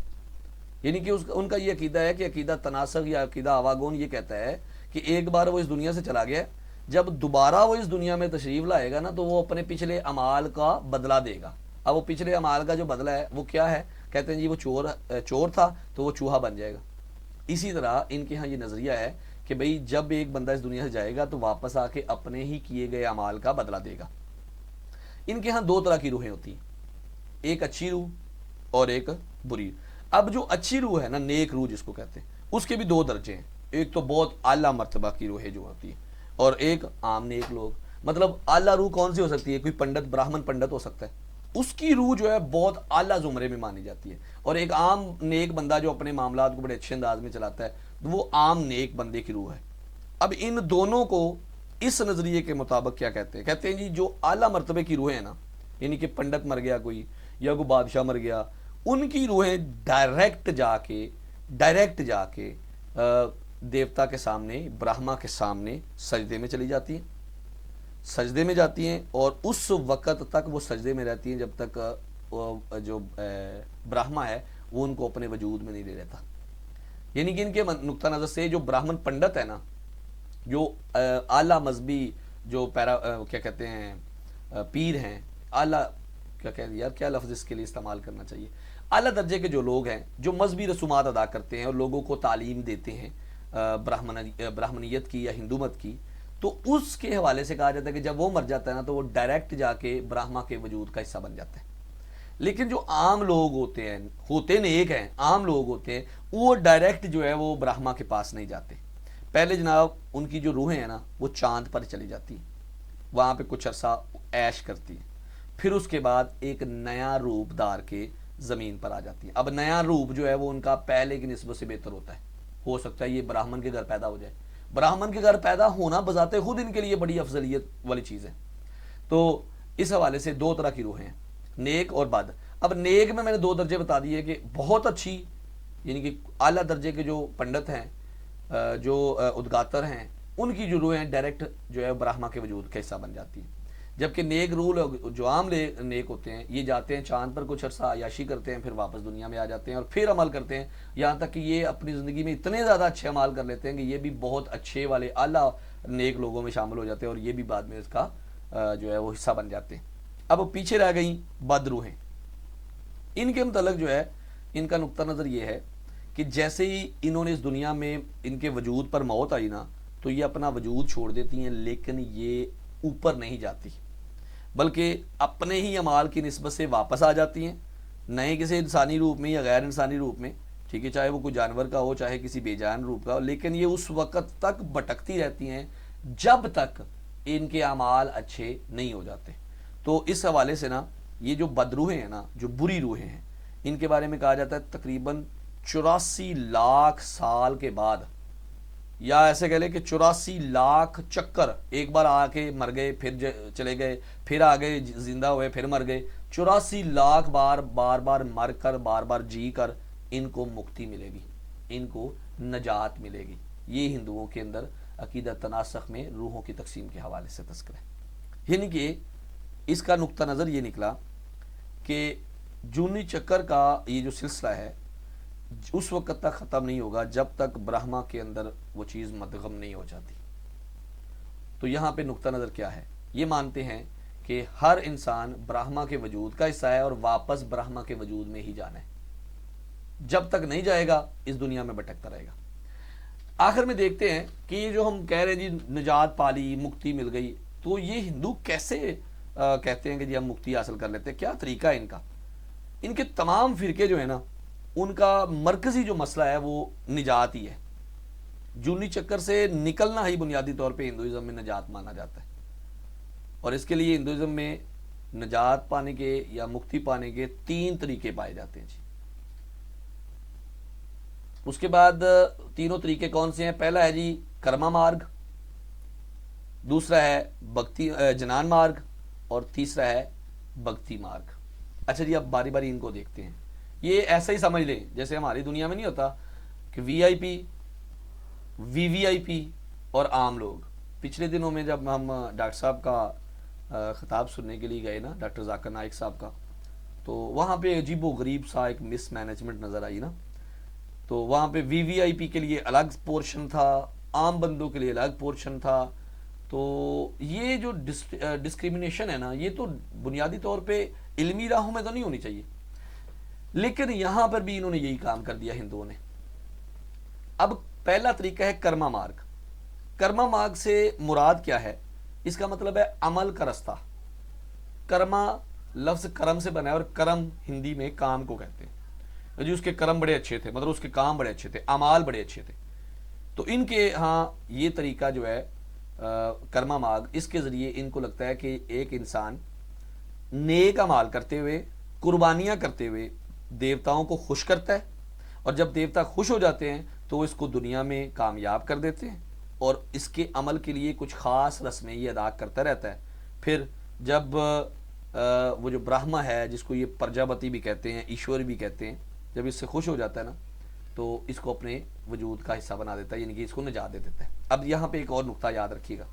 یعنی کہ ان کا یہ عقیدہ ہے کہ عقیدہ تناسخ یا عقیدہ آواگون یہ کہتا ہے کہ ایک بار وہ اس دنیا سے چلا گیا، جب دوبارہ وہ اس دنیا میں تشریف لائے گا نا، تو وہ اپنے پچھلے اعمال کا بدلہ دے گا۔ اب وہ پچھلے اعمال کا جو بدلہ ہے وہ کیا ہے؟ کہتے ہیں جی وہ چور تھا تو وہ چوہا بن جائے گا۔ اسی طرح ان کے ہاں یہ نظریہ ہے کہ بھئی جب ایک بندہ اس دنیا سے جائے گا تو واپس آ کے اپنے ہی کیے گئے اعمال کا بدلہ دے گا۔ ان کے ہاں دو طرح کی روحیں ہوتی ہیں، ایک اچھی روح اور ایک بری۔ اب جو اچھی روح ہے نا، نیک روح جس کو کہتے ہیں، اس کے بھی دو درجے ہیں، ایک تو بہت اعلیٰ مرتبہ کی روح جو ہوتی ہے، اور ایک عام نیک لوگ۔ مطلب اعلیٰ روح کون سی ہو سکتی ہے؟ کوئی پنڈت، براہمن پنڈت ہو سکتا ہے، اس کی روح جو ہے بہت اعلیٰ زمرے میں مانی جاتی ہے. اور ایک عام نیک بندہ جو اپنے معاملات کو بڑے اچھے انداز میں چلاتا ہے وہ عام نیک بندے کی روح ہے. اب ان دونوں کو اس نظریے کے مطابق کیا کہتے ہیں؟ کہتے ہیں جی جو اعلیٰ مرتبے کی روحیں ہیں نا، یعنی کہ پنڈت مر گیا کوئی یا کوئی بادشاہ مر گیا، ان کی روحیں ڈائریکٹ جا کے دیوتا کے سامنے، برہما کے سامنے سجدے میں چلی جاتی ہیں، سجدے میں جاتی ہیں، اور اس وقت تک وہ سجدے میں رہتی ہیں جب تک جو برہما ہے وہ ان کو اپنے وجود میں نہیں لے لیتا. یعنی کہ ان کے نقطہ نظر سے جو براہمن پنڈت ہے نا، جو اعلیٰ مذہبی جو کیا کہتے ہیں پیر ہیں، اعلیٰ کیا لفظ اس کے لیے استعمال کرنا چاہیے، اعلیٰ درجے کے جو لوگ ہیں جو مذہبی رسومات ادا کرتے ہیں اور لوگوں کو تعلیم دیتے ہیں براہمنیت کی یا ہندو مت کی، تو اس کے حوالے سے کہا جاتا ہے کہ جب وہ مر جاتا ہے نا تو وہ ڈائریکٹ جا کے برہما کے وجود کا حصہ بن جاتا ہے. لیکن جو عام لوگ ہوتے نیک ہیں، عام لوگ ہوتے ہیں، وہ ڈائریکٹ جو ہے وہ برہما کے پاس نہیں جاتے. پہلے جناب ان کی جو روحیں ہیں نا وہ چاند پر چلی جاتی ہیں، وہاں پہ کچھ عرصہ عیش کرتی ہیں، پھر اس کے بعد ایک نیا روپ دار کے زمین پر آ جاتی ہیں. اب نیا روپ جو ہے وہ ان کا پہلے کی نسبت سے بہتر ہوتا ہے. ہو سکتا ہے یہ براہمن کے گھر پیدا ہو جائے. براہمن کے گھر پیدا ہونا بذات خود ان کے لیے بڑی افضلیت والی چیز ہے. تو اس حوالے سے دو طرح کی روحیں ہیں، نیک اور بد. اب نیک میں نے 2 درجے بتا دیے کہ بہت اچھی، یعنی کہ اعلیٰ درجے کے جو پنڈت ہیں، جو ادگاتر ہیں، ان کی جو روحیں ڈائریکٹ جو ہے برہما کے وجود کا حصہ بن جاتی ہیں. جبکہ نیک روح جو عام نیک ہوتے ہیں یہ جاتے ہیں چاند پر کچھ عرصہ عیاشی کرتے ہیں، پھر واپس دنیا میں آ جاتے ہیں اور پھر عمل کرتے ہیں، یہاں تک کہ یہ اپنی زندگی میں اتنے زیادہ اچھے عمال کر لیتے ہیں کہ یہ بھی بہت اچھے والے اعلیٰ نیک لوگوں میں شامل ہو جاتے ہیں اور یہ بھی بعد میں اس کا جو ہے وہ حصہ بن جاتے ہیں. اب پیچھے رہ گئیں بد روحیں. ان کے متعلق جو ہے ان کا نقطہ نظر یہ ہے کہ جیسے ہی انہوں نے اس دنیا میں ان کے وجود پر موت آئی نا تو یہ اپنا وجود چھوڑ دیتی ہیں، لیکن یہ اوپر نہیں جاتی بلکہ اپنے ہی اعمال کی نسبت سے واپس آ جاتی ہیں، نئے کسی انسانی روپ میں یا غیر انسانی روپ میں، ٹھیک ہے، چاہے وہ کوئی جانور کا ہو چاہے کسی بے جان روپ کا ہو، لیکن یہ اس وقت تک بھٹکتی رہتی ہیں جب تک ان کے اعمال اچھے نہیں ہو جاتے. تو اس حوالے سے نا یہ جو بد روحیں ہیں نا، جو بری روحیں ہیں، ان کے بارے میں کہا جاتا ہے تقریباً 84 لاکھ سال کے بعد، یا ایسے کہہ لیں کہ 84 لاکھ چکر، ایک بار آ کے مر گئے پھر چلے گئے، پھر آ گئے زندہ ہوئے پھر مر گئے، 84 لاکھ بار بار مر کر بار بار جی کر ان کو مکتی ملے گی، ان کو نجات ملے گی. یہ ہندوؤں کے اندر عقیدہ تناسخ میں روحوں کی تقسیم کے حوالے سے تذکرہ ہے. یعنی کہ اس کا نقطہ نظر یہ نکلا کہ جونی چکر کا یہ جو سلسلہ ہے اس وقت تک ختم نہیں ہوگا جب تک برہما کے اندر وہ چیز مدغم نہیں ہو جاتی. تو یہاں پہ نقطہ نظر کیا ہے؟ یہ مانتے ہیں کہ ہر انسان برہما کے وجود کا حصہ ہے اور واپس برہما کے وجود میں ہی جانا ہے. جب تک نہیں جائے گا اس دنیا میں بھٹکتا رہے گا. آخر میں دیکھتے ہیں کہ یہ جو ہم کہہ رہے ہیں جی نجات پالی، مکتی مل گئی، تو یہ ہندو کیسے کہتے ہیں کہ جی ہم مکتی حاصل کر لیتے ہیں؟ کیا طریقہ ہے ان کا؟ ان کے تمام فرقے جو ہیں نا ان کا مرکزی جو مسئلہ ہے وہ نجات ہی ہے. جونی چکر سے نکلنا ہی بنیادی طور پہ ہندوازم میں نجات مانا جاتا ہے، اور اس کے لیے ہندوازم میں نجات پانے کے یا مکتی پانے کے 3 طریقے پائے جاتے ہیں جی. اس کے بعد تینوں طریقے کون سے ہیں؟ پہلا ہے جی کرما مارگ، دوسرا ہے بھکتی جنان مارگ، اور تیسرا ہے بھکتی مارگ. اچھا جی اب باری باری ان کو دیکھتے ہیں. یہ ایسا ہی سمجھ لیں جیسے ہماری دنیا میں نہیں ہوتا کہ وی آئی پی، وی آئی پی اور عام لوگ. پچھلے دنوں میں جب ہم ڈاکٹر صاحب کا خطاب سننے کے لیے گئے نا، ڈاکٹر ذاکر نائک صاحب کا، تو وہاں پہ عجیب و غریب سا ایک مس مینجمنٹ نظر آئی نا. تو وہاں پہ وی آئی پی کے لیے الگ پورشن تھا، عام بندوں کے لیے الگ پورشن تھا. تو یہ جو ڈسکریمنیشن ہے نا یہ تو بنیادی طور پہ علمی راہوں میں تو نہیں ہونی چاہیے، لیکن یہاں پر بھی انہوں نے یہی کام کر دیا ہندوؤں نے. اب پہلا طریقہ ہے کرما مارگ. کرما مارگ سے مراد کیا ہے؟ اس کا مطلب ہے عمل کا رستہ. کرما لفظ کرم سے بنا ہے، اور کرم ہندی میں کام کو کہتے ہیں. جی اس کے کرم بڑے اچھے تھے، مطلب اس کے کام بڑے اچھے تھے، اعمال بڑے اچھے تھے. تو ان کے ہاں یہ طریقہ جو ہے کرما مارگ، اس کے ذریعے ان کو لگتا ہے کہ ایک انسان نیک اعمال کرتے ہوئے، قربانیاں کرتے ہوئے دیوتاؤں کو خوش کرتا ہے، اور جب دیوتا خوش ہو جاتے ہیں تو اس کو دنیا میں کامیاب کر دیتے ہیں، اور اس کے عمل کے لیے کچھ خاص رسمیں یہ ادا کرتا رہتا ہے۔ پھر جب وہ جو برہما ہے، جس کو یہ پرجاپتی بھی کہتے ہیں، ایشور بھی کہتے ہیں، جب اس سے خوش ہو جاتا ہے نا تو اس کو اپنے وجود کا حصہ بنا دیتا ہے، یعنی کہ اس کو نجات دے دیتا ہے۔ اب یہاں پہ ایک اور نقطہ یاد رکھیے گا،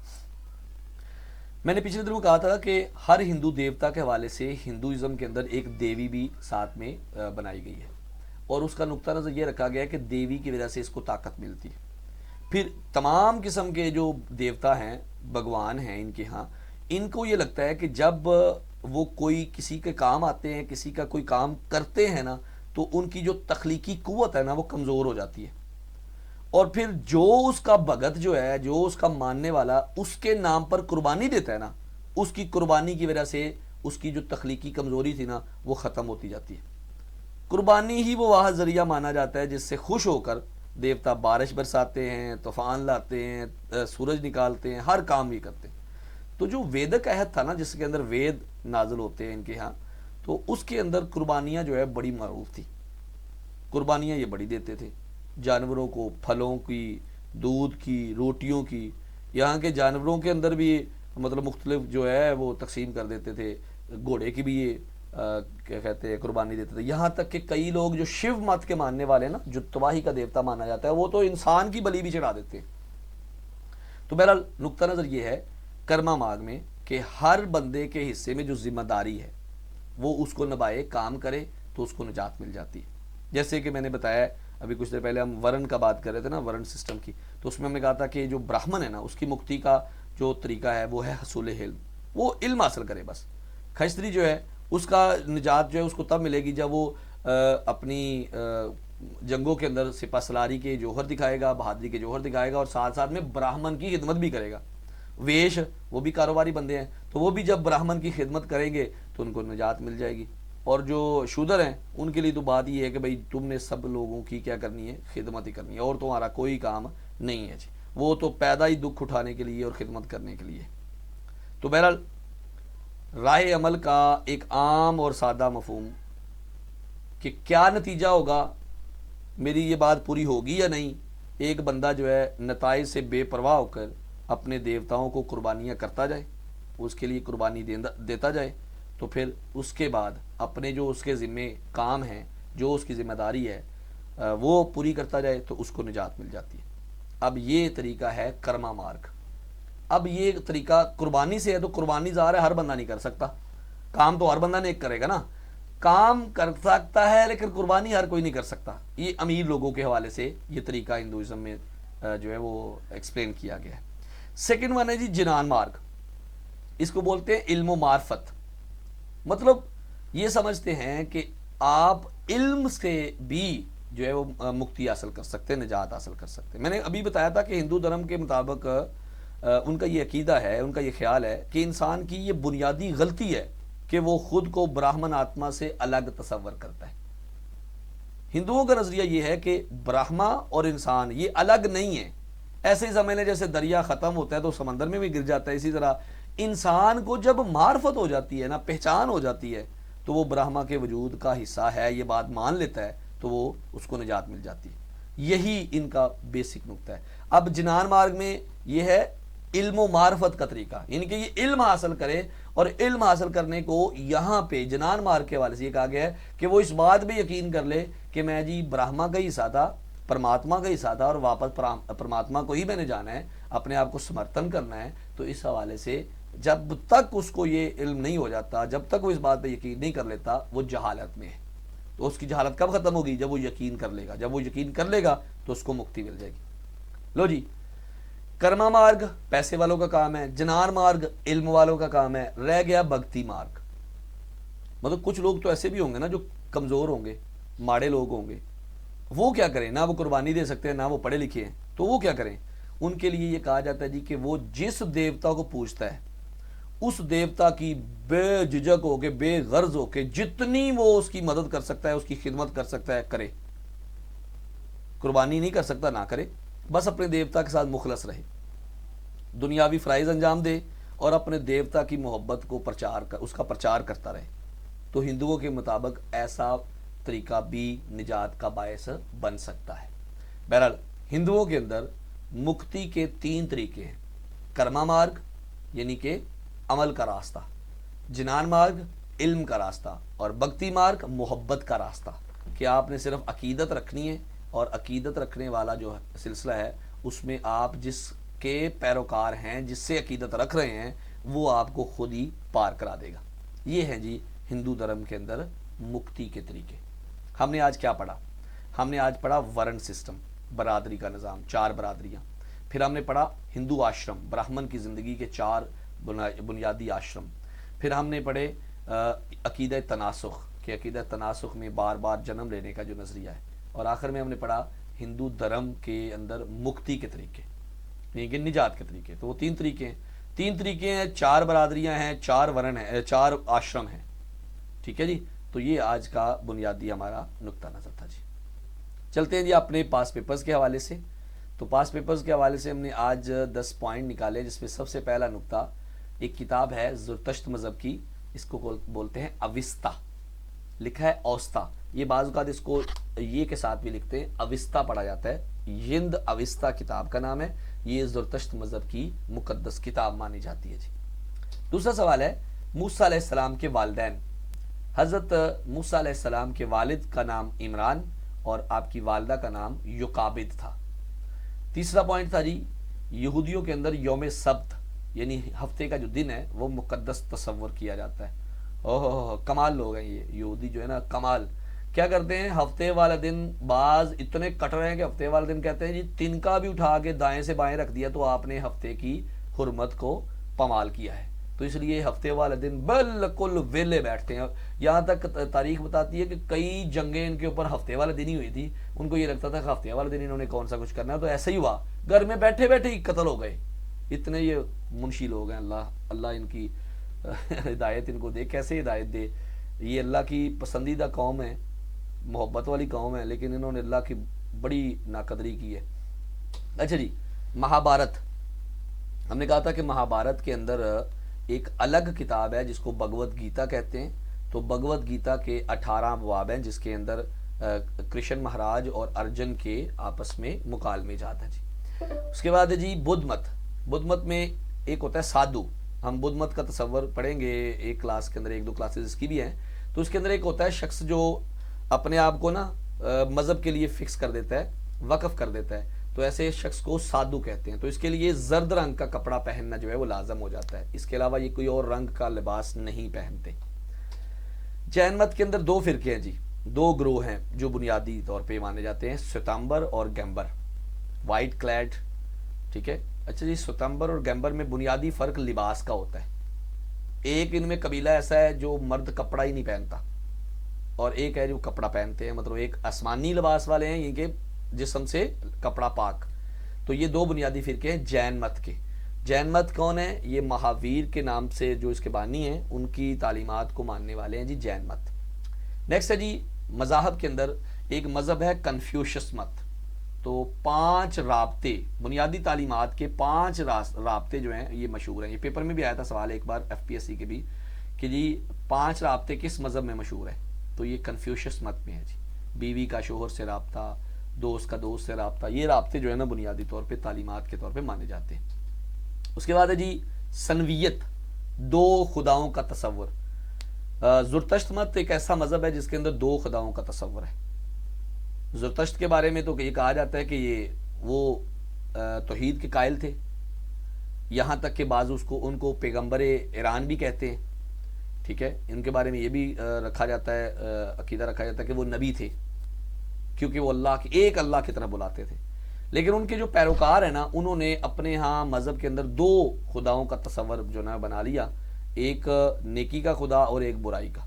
میں نے پچھلے دنوں کہا تھا کہ ہر ہندو دیوتا کے حوالے سے ہندوازم کے اندر ایک دیوی بھی ساتھ میں بنائی گئی ہے، اور اس کا نقطہ نظر یہ رکھا گیا ہے کہ دیوی کی وجہ سے اس کو طاقت ملتی ہے۔ پھر تمام قسم کے جو دیوتا ہیں، بھگوان ہیں ان کے ہاں، ان کو یہ لگتا ہے کہ جب وہ کوئی کسی کے کام آتے ہیں، کسی کا کوئی کام کرتے ہیں نا، تو ان کی جو تخلیقی قوت ہے نا وہ کمزور ہو جاتی ہے، اور پھر جو اس کا بھگت جو ہے، جو اس کا ماننے والا اس کے نام پر قربانی دیتا ہے نا، اس کی قربانی کی وجہ سے اس کی جو تخلیقی کمزوری تھی نا وہ ختم ہوتی جاتی ہے۔ قربانی ہی وہ واحد ذریعہ مانا جاتا ہے جس سے خوش ہو کر دیوتا بارش برساتے ہیں، طوفان لاتے ہیں، سورج نکالتے ہیں، ہر کام بھی کرتے ہیں۔ تو جو ویدک عہد تھا نا، جس کے اندر وید نازل ہوتے ہیں ان کے ہاں، تو اس کے اندر قربانیاں جو ہے بڑی معروف تھی، قربانیاں یہ بڑی دیتے تھے، جانوروں کو، پھلوں کی، دودھ کی، روٹیوں کی، یہاں کے جانوروں کے اندر بھی مطلب مختلف جو ہے وہ تقسیم کر دیتے تھے، گھوڑے کی بھی یہ کیا کہتے ہیں قربانی دیتے تھے، یہاں تک کہ کئی لوگ جو شیو مت کے ماننے والے نا، جو تباہی کا دیوتا مانا جاتا ہے، وہ تو انسان کی بلی بھی چڑھا دیتے ہیں۔ تو بہرحال نقطہ نظر یہ ہے کرما ماگ میں کہ ہر بندے کے حصے میں جو ذمہ داری ہے وہ اس کو نبھائے، کام کرے، تو اس کو نجات مل جاتی ہے۔ جیسے کہ میں نے بتایا ابھی کچھ دیر پہلے ہم ورن کا بات کر رہے تھے نا، ورن سسٹم کی، تو اس میں ہم نے کہا تھا کہ جو برہمن ہے نا، اس کی مکتی کا جو طریقہ ہے وہ ہے حصول علم، وہ علم حاصل کرے بس۔ کھچتری جو ہے اس کا نجات جو ہے اس کو تب ملے گی جب وہ اپنی جنگوں کے اندر سپہ سلاری کے جوہر دکھائے گا، بہادری کے جوہر دکھائے گا، اور ساتھ ساتھ میں براہمن کی خدمت بھی کرے گا۔ ویش وہ بھی کاروباری بندے ہیں، تو وہ بھی جب براہمن کی خدمت کریں گے تو ان کو نجات مل جائے گی۔ اور جو شودر ہیں ان کے لیے تو بات یہ ہے کہ بھائی تم نے سب لوگوں کی کیا کرنی ہے، خدمت ہی کرنی ہے، اور تمہارا کوئی کام نہیں ہے جی، وہ تو پیدا ہی دکھ اٹھانے کے لیے اور خدمت کرنے کے لیے۔ تو بہرحال راہ عمل کا ایک عام اور سادہ مفہوم کہ کیا نتیجہ ہوگا، میری یہ بات پوری ہوگی یا نہیں، ایک بندہ جو ہے نتائج سے بے پرواہ ہو کر اپنے دیوتاؤں کو قربانیاں کرتا جائے، اس کے لیے قربانی دیتا جائے، تو پھر اس کے بعد اپنے جو اس کے ذمے کام ہیں، جو اس کی ذمہ داری ہے وہ پوری کرتا جائے، تو اس کو نجات مل جاتی ہے۔ اب یہ طریقہ ہے کرما مارگ۔ اب یہ طریقہ قربانی سے ہے، تو قربانی ظاہر ہے ہر بندہ نہیں کر سکتا، کام تو ہر بندہ نیک کرے گا نا، کام کر سکتا ہے لیکن قربانی ہر کوئی نہیں کر سکتا۔ یہ امیر لوگوں کے حوالے سے یہ طریقہ ہندوازم میں جو ہے وہ ایکسپلین کیا گیا ہے۔ سیکنڈ ون ہے جی جنان مارگ، اس کو بولتے ہیں علم و معرفت، مطلب یہ سمجھتے ہیں کہ آپ علم سے بھی جو ہے وہ مکتی حاصل کر سکتے ہیں، نجات حاصل کر سکتے ہیں۔ میں نے ابھی بتایا تھا کہ ہندو دھرم کے مطابق ان کا یہ عقیدہ ہے، ان کا یہ خیال ہے کہ انسان کی یہ بنیادی غلطی ہے کہ وہ خود کو براہمن آتما سے الگ تصور کرتا ہے۔ ہندوؤں کا نظریہ یہ ہے کہ برہما اور انسان یہ الگ نہیں ہیں، ایسے ہی سمجھ لیں جیسے دریا ختم ہوتا ہے تو سمندر میں بھی گر جاتا ہے، اسی طرح انسان کو جب معرفت ہو جاتی ہے نا، پہچان ہو جاتی ہے، تو وہ برہما کے وجود کا حصہ ہے، یہ بات مان لیتا ہے، تو وہ اس کو نجات مل جاتی ہے۔ یہی ان کا بیسک نقطہ ہے۔ اب جنان مارگ میں یہ ہے علم و معرفت کا طریقہ، یعنی کہ یہ علم حاصل کرے، اور علم حاصل کرنے کو یہاں پہ جنان مارگ کے حوالے سے یہ کہا گیا ہے کہ وہ اس بات بھی یقین کر لے کہ میں جی برہما کا ہی حصہ تھا، پرماتما کا حصہ تھا، اور واپس پرماتما کو ہی میں نے جانا ہے، اپنے آپ کو سمرتن کرنا ہے۔ تو اس حوالے سے جب تک اس کو یہ علم نہیں ہو جاتا، جب تک وہ اس بات پہ یقین نہیں کر لیتا، وہ جہالت میں ہے۔ تو اس کی جہالت کب ختم ہوگی؟ جب وہ یقین کر لے گا، جب وہ یقین کر لے گا تو اس کو مکتی مل جائے گی۔ لو جی، کرما مارگ پیسے والوں کا کام ہے، جنان مارگ علم والوں کا کام ہے، رہ گیا بھکتی مارگ۔ مطلب کچھ لوگ تو ایسے بھی ہوں گے نا جو کمزور ہوں گے، ماڑے لوگ ہوں گے، وہ کیا کریں؟ نہ وہ قربانی دے سکتے ہیں، نہ وہ پڑھے لکھے ہیں، تو وہ کیا کریں؟ ان کے لیے یہ کہا جاتا ہے جی کہ وہ جس دیوتا کو پوجتا ہے اس دیوتا کی بے جھجک ہو کے، بے غرض ہو کے، جتنی وہ اس کی مدد کر سکتا ہے، اس کی خدمت کر سکتا ہے، کرے۔ قربانی نہیں کر سکتا، نہ کرے، بس اپنے دیوتا کے ساتھ مخلص رہے، دنیاوی فرائض انجام دے، اور اپنے دیوتا کی محبت کو اس کا پرچار کرتا رہے، تو ہندوؤں کے مطابق ایسا طریقہ بھی نجات کا باعث بن سکتا ہے۔ بہرحال ہندوؤں کے اندر مکتی کے 3 طریقے ہیں: کرما مارگ یعنی کہ عمل کا راستہ، جنان مارگ علم کا راستہ، اور بھکتی مارگ محبت کا راستہ، کہ آپ نے صرف عقیدت رکھنی ہے، اور عقیدت رکھنے والا جو سلسلہ ہے اس میں آپ جس کے پیروکار ہیں، جس سے عقیدت رکھ رہے ہیں، وہ آپ کو خود ہی پار کرا دے گا۔ یہ ہے جی ہندو دھرم کے اندر مکتی کے طریقے۔ ہم نے آج کیا پڑھا؟ ہم نے آج پڑھا ورن سسٹم، برادری کا نظام، 4 برادریاں۔ پھر ہم نے پڑھا ہندو آشرم، برہمن کی زندگی کے 4 بنیادی آشرم۔ پھر ہم نے پڑھے عقیدہ تناسخ، کہ عقیدہ تناسخ میں بار بار جنم لینے کا جو نظریہ ہے۔ اور آخر میں ہم نے پڑھا ہندو دھرم کے اندر مکتی کے طریقے، یعنی کہ نجات کے طریقے۔ تو وہ 3 طریقے ہیں، 3 طریقے ہیں، 4 برادریاں ہیں، 4 ورن ہیں، 4 آشرم ہیں۔ ٹھیک ہے جی، تو یہ آج کا بنیادی ہمارا نقطہ نظر تھا جی۔ چلتے ہیں جی اپنے پاس پیپرز کے حوالے سے۔ تو پاس پیپرز کے حوالے سے ہم نے آج 10 پوائنٹ نکالے، جس میں سب سے پہلا نقطہ ایک کتاب ہے زرتشت مذہب کی، اس کو بولتے ہیں اوستا، لکھا ہے اوستا۔ یہ بعض اوقات اس کو یہ کے ساتھ بھی لکھتے ہیں، اوستا پڑھا جاتا ہے، یند اوستا کتاب کا نام ہے۔ یہ زرتشت مذہب کی مقدس کتاب مانی جاتی ہے جی۔ دوسرا سوال ہے موسیٰ علیہ السلام کے والدین۔ حضرت موسیٰ علیہ السلام کے والد کا نام عمران اور آپ کی والدہ کا نام یوقابد تھا۔ تیسرا پوائنٹ تھا جی یہودیوں کے اندر یوم سبت یعنی ہفتے کا جو دن ہے وہ مقدس تصور کیا جاتا ہے۔ اوہ کمال لوگ ہیں یہ یہودی جو ہے نا، کمال کیا کرتے ہیں، ہفتے والا دن بعض اتنے کٹ رہے ہیں کہ ہفتے والا دن کہتے ہیں جی تنکا بھی اٹھا کے دائیں سے بائیں رکھ دیا تو آپ نے ہفتے کی حرمت کو پامال کیا ہے، تو اس لیے ہفتے والا دن بالکل ویلے بیٹھتے ہیں۔ یہاں تک تاریخ بتاتی ہے کہ کئی جنگیں ان کے اوپر ہفتے والے دن ہی ہوئی تھی، ان کو یہ لگتا تھا کہ ہفتے والے دن انہوں نے کون سا کچھ کرنا ہے، تو ایسا ہی ہوا، گھر میں بیٹھے بیٹھے ہی قتل ہو گئے۔ اتنے یہ منشی لوگ ہیں، اللہ ان کی ہدایت ان کو دے، کیسے ہدایت دے۔ یہ اللہ کی پسندیدہ قوم ہے، محبت والی قوم ہے، لیکن انہوں نے اللہ کی بڑی ناقدری کی ہے۔ اچھا جی، مہابھارت، ہم نے کہا تھا کہ مہابھارت کے اندر ایک الگ کتاب ہے جس کو بھگوت گیتا کہتے ہیں۔ تو بھگوت گیتا کے 18 ابواب ہیں، جس کے اندر کرشن مہاراج اور ارجن کے آپس میں مکالمے جاتا ہے جی۔ اس کے بعد ہے جی بدھ مت۔ بدھ مت میں ایک ہوتا ہے سادھو، ہم بدھ مت کا تصور پڑھیں گے ایک کلاس کے اندر، 1-2 کلاسز اس کی بھی ہیں۔ تو اس کے اندر ایک ہوتا ہے شخص جو اپنے آپ کو نا مذہب کے لیے فکس کر دیتا ہے، وقف کر دیتا ہے، تو ایسے شخص کو سادھو کہتے ہیں۔ تو اس کے لیے زرد رنگ کا کپڑا پہننا جو ہے وہ لازم ہو جاتا ہے، اس کے علاوہ یہ کوئی اور رنگ کا لباس نہیں پہنتے۔ جین مت کے اندر 2 فرقے ہیں جی، 2 گروہ ہیں جو بنیادی طور پہ مانے جاتے ہیں، ستامبر اور گیمبر، وائٹ کلیڈ۔ ٹھیک ہے، اچھا جی، ستامبر اور گیمبر میں بنیادی فرق لباس کا ہوتا ہے۔ ایک ان میں قبیلہ ایسا ہے جو مرد کپڑا ہی نہیں پہنتا، اور ایک ہے جو کپڑا پہنتے ہیں، مطلب ایک آسمانی لباس والے ہیں، یہ کہ جسم سے کپڑا پاک۔ تو یہ 2 بنیادی فرقے ہیں جین مت کے۔ جین مت کون ہے؟ یہ مہاویر کے نام سے جو اس کے بانی ہیں ان کی تعلیمات کو ماننے والے ہیں جی، جین مت۔ نیکسٹ ہے جی مذاہب کے اندر ایک مذہب ہے کنفیوشس مت۔ تو 5 رابطے، بنیادی تعلیمات کے 5 رابطے جو ہیں یہ مشہور ہیں۔ یہ پیپر میں بھی آیا تھا سوال ایک بار FPSC کے بھی، کہ جی 5 رابطے کس مذہب میں مشہور ہیں؟ تو یہ کنفیوشس مت میں ہے جی۔ بیوی کا شوہر سے رابطہ، دوست کا دوست سے رابطہ، یہ رابطے جو ہے نا بنیادی طور پہ تعلیمات کے طور پہ مانے جاتے ہیں۔ اس کے بعد ہے جی سنویت، 2 خداؤں کا تصور۔ زرتشت مت ایک ایسا مذہب ہے جس کے اندر 2 خداؤں کا تصور ہے۔ زرتشت کے بارے میں تو یہ کہا جاتا ہے کہ یہ وہ توحید کے قائل تھے، یہاں تک کہ بعض ان کو پیغمبر ایران بھی کہتے ہیں۔ ٹھیک ہے، ان کے بارے میں یہ بھی رکھا جاتا ہے، عقیدہ رکھا جاتا ہے کہ وہ نبی تھے، کیونکہ وہ ایک اللہ کی طرف بلاتے تھے۔ لیکن ان کے جو پیروکار ہیں نا، انہوں نے اپنے ہاں مذہب کے اندر 2 خداؤں کا تصور جو نا بنا لیا، ایک نیکی کا خدا اور ایک برائی کا۔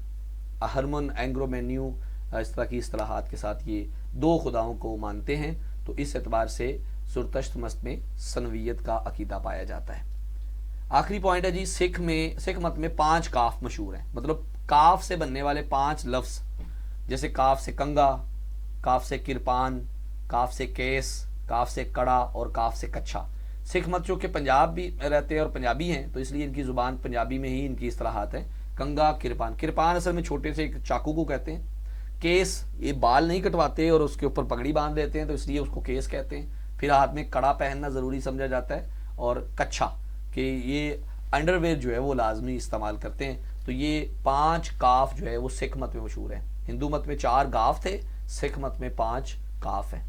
اہرمن، اینگرومینیو، اس طرح کی اصطلاحات کے ساتھ یہ 2 خداؤں کو مانتے ہیں۔ تو اس اعتبار سے زرتشت مت میں سنویت کا عقیدہ پایا جاتا ہے۔ آخری پوائنٹ ہے جی سکھ مت میں 5 کاف مشہور ہیں، مطلب کاف سے بننے والے 5 لفظ، جیسے کاف سے کنگا، کاف سے کرپان، کاف سے کیس، کاف سے کڑا اور کاف سے کچھا۔ سکھ مت چونکہ پنجاب بھی رہتے ہیں اور پنجابی ہیں تو اس لیے ان کی زبان پنجابی میں ہی ان کی اصطلاحات ہیں. کنگا کرپان، کرپان اصل میں چھوٹے سے ایک چاقو کو کہتے ہیں. کیس، یہ بال نہیں کٹواتے اور اس کے اوپر پگڑی باندھ دیتے ہیں تو اس لیے اس کو کیس کہتے ہیں. پھر ہاتھ میں کڑا پہننا ضروری سمجھا جاتا ہے. اور کچھا کہ یہ انڈر ویئر جو ہے وہ لازمی استعمال کرتے ہیں. تو یہ 5 کاف جو ہے وہ سکھ مت میں مشہور ہیں. ہندو مت میں 4 گاف تھے، سکھ مت میں 5 کاف ہیں.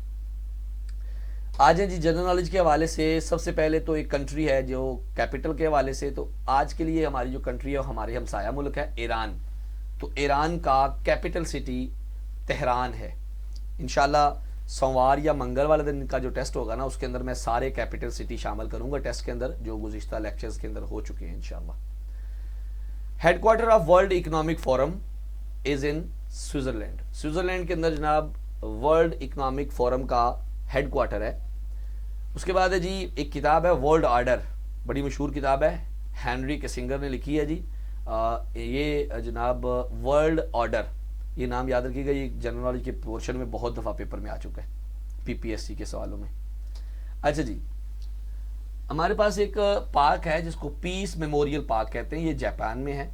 آج جی جنرل نالج کے حوالے سے سب سے پہلے تو ایک کنٹری ہے جو کیپٹل کے حوالے سے، تو آج کے لیے ہماری جو کنٹری ہے وہ ہمارے ہمسایہ ملک ہے ایران. تو ایران کا کیپٹل سٹی تہران ہے. انشاءاللہ سوموار یا منگل والے دن کا جو ٹیسٹ ہوگا نا اس کے اندر میں سارے کیپٹل سٹی شامل کروں گا ٹیسٹ کے اندر جو گزشتہ لیکچرز کے اندر ہو چکے ہیں انشاءاللہ. Head quarter of World Economic Forum is in Switzerland. Switzerland کے اندر جناب ورلڈ اکنامک فورم کا ہیڈ کوارٹر ہے. اس کے بعد ہے جی ایک کتاب ہے ورلڈ آرڈر، بڑی مشہور کتاب ہے، ہینری کیسنگر نے لکھی ہے جی. یہ جناب ورلڈ آرڈر، یہ نام یاد رکھیے گا، یہ جنرل نالج کے پورشن میں بہت دفعہ پیپر میں آ چکا ہے، پی پی ایس سی کے سوالوں میں. اچھا جی، ہمارے پاس ایک پارک ہے جس کو پیس میموریل پارک کہتے ہیں. یہ جاپان میں ہے.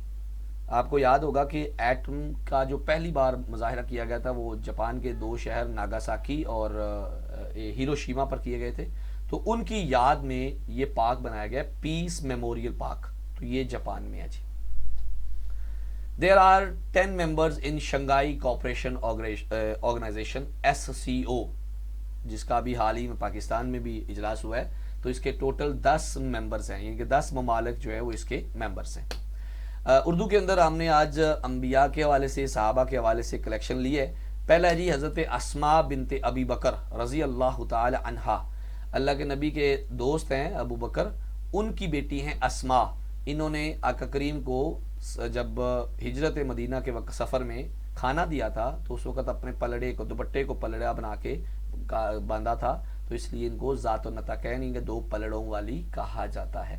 آپ کو یاد ہوگا کہ ایٹم کا جو پہلی بار مظاہرہ کیا گیا تھا وہ جاپان کے 2 شہر ناگاساکی اور ہیروشیما پر کیے گئے تھے. تو ان کی یاد میں یہ پارک بنایا گیا، پیس میموریل پارک. تو یہ جاپان میں ہے جی. There are 10 members in Shanghai Cooperation Organization SCO، جس کا بھی حال ہی میں پاکستان میں بھی اجلاس ہوا ہے. تو اس کے ٹوٹل 10 ممبرز ہیں، یعنی کہ 10 ممالک جو ہے وہ اس کے ممبرز ہیں. اردو کے اندر ہم نے آج انبیاء کے حوالے سے، صحابہ کے حوالے سے کلیکشن لی ہے. پہلا ہے جی حضرت اسماء بنت ابی بکر رضی اللہ تعالی عنہا. اللہ کے نبی کے دوست ہیں ابو بکر، ان کی بیٹی ہیں اسماء. انہوں نے آقا کریم کو جب ہجرت مدینہ کے وقت سفر میں کھانا دیا تھا تو اس وقت اپنے پلڑے کو، دوپٹے کو پلڑا بنا کے باندھا تھا، تو اس لیے ان کو ذات النطقین، 2 پلڑوں والی کہا جاتا ہے.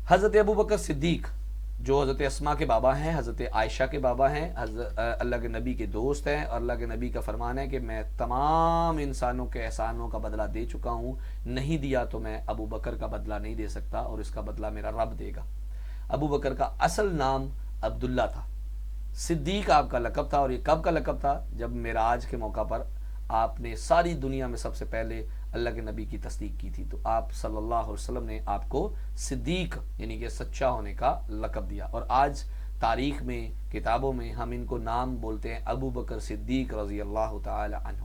حضرت ابو بکر صدیق جو حضرت اسماء کے بابا ہیں، حضرت عائشہ کے بابا ہیں، اللہ کے نبی کے دوست ہیں، اور اللہ کے نبی کا فرمان ہے کہ میں تمام انسانوں کے احسانوں کا بدلہ دے چکا ہوں، نہیں دیا تو میں ابو بکر کا بدلہ نہیں دے سکتا اور اس کا بدلہ میرا رب دے گا. ابو بکر کا اصل نام عبداللہ تھا. صدیق آپ کا لقب تھا، اور یہ کب کا لقب تھا؟ جب معراج کے موقع پر آپ نے ساری دنیا میں سب سے پہلے اللہ کے نبی کی تصدیق کی تھی، تو آپ صلی اللہ علیہ وسلم نے آپ کو صدیق یعنی کہ سچا ہونے کا لقب دیا. اور آج تاریخ میں، کتابوں میں ہم ان کو نام بولتے ہیں ابو بکر صدیق رضی اللہ تعالی عنہ.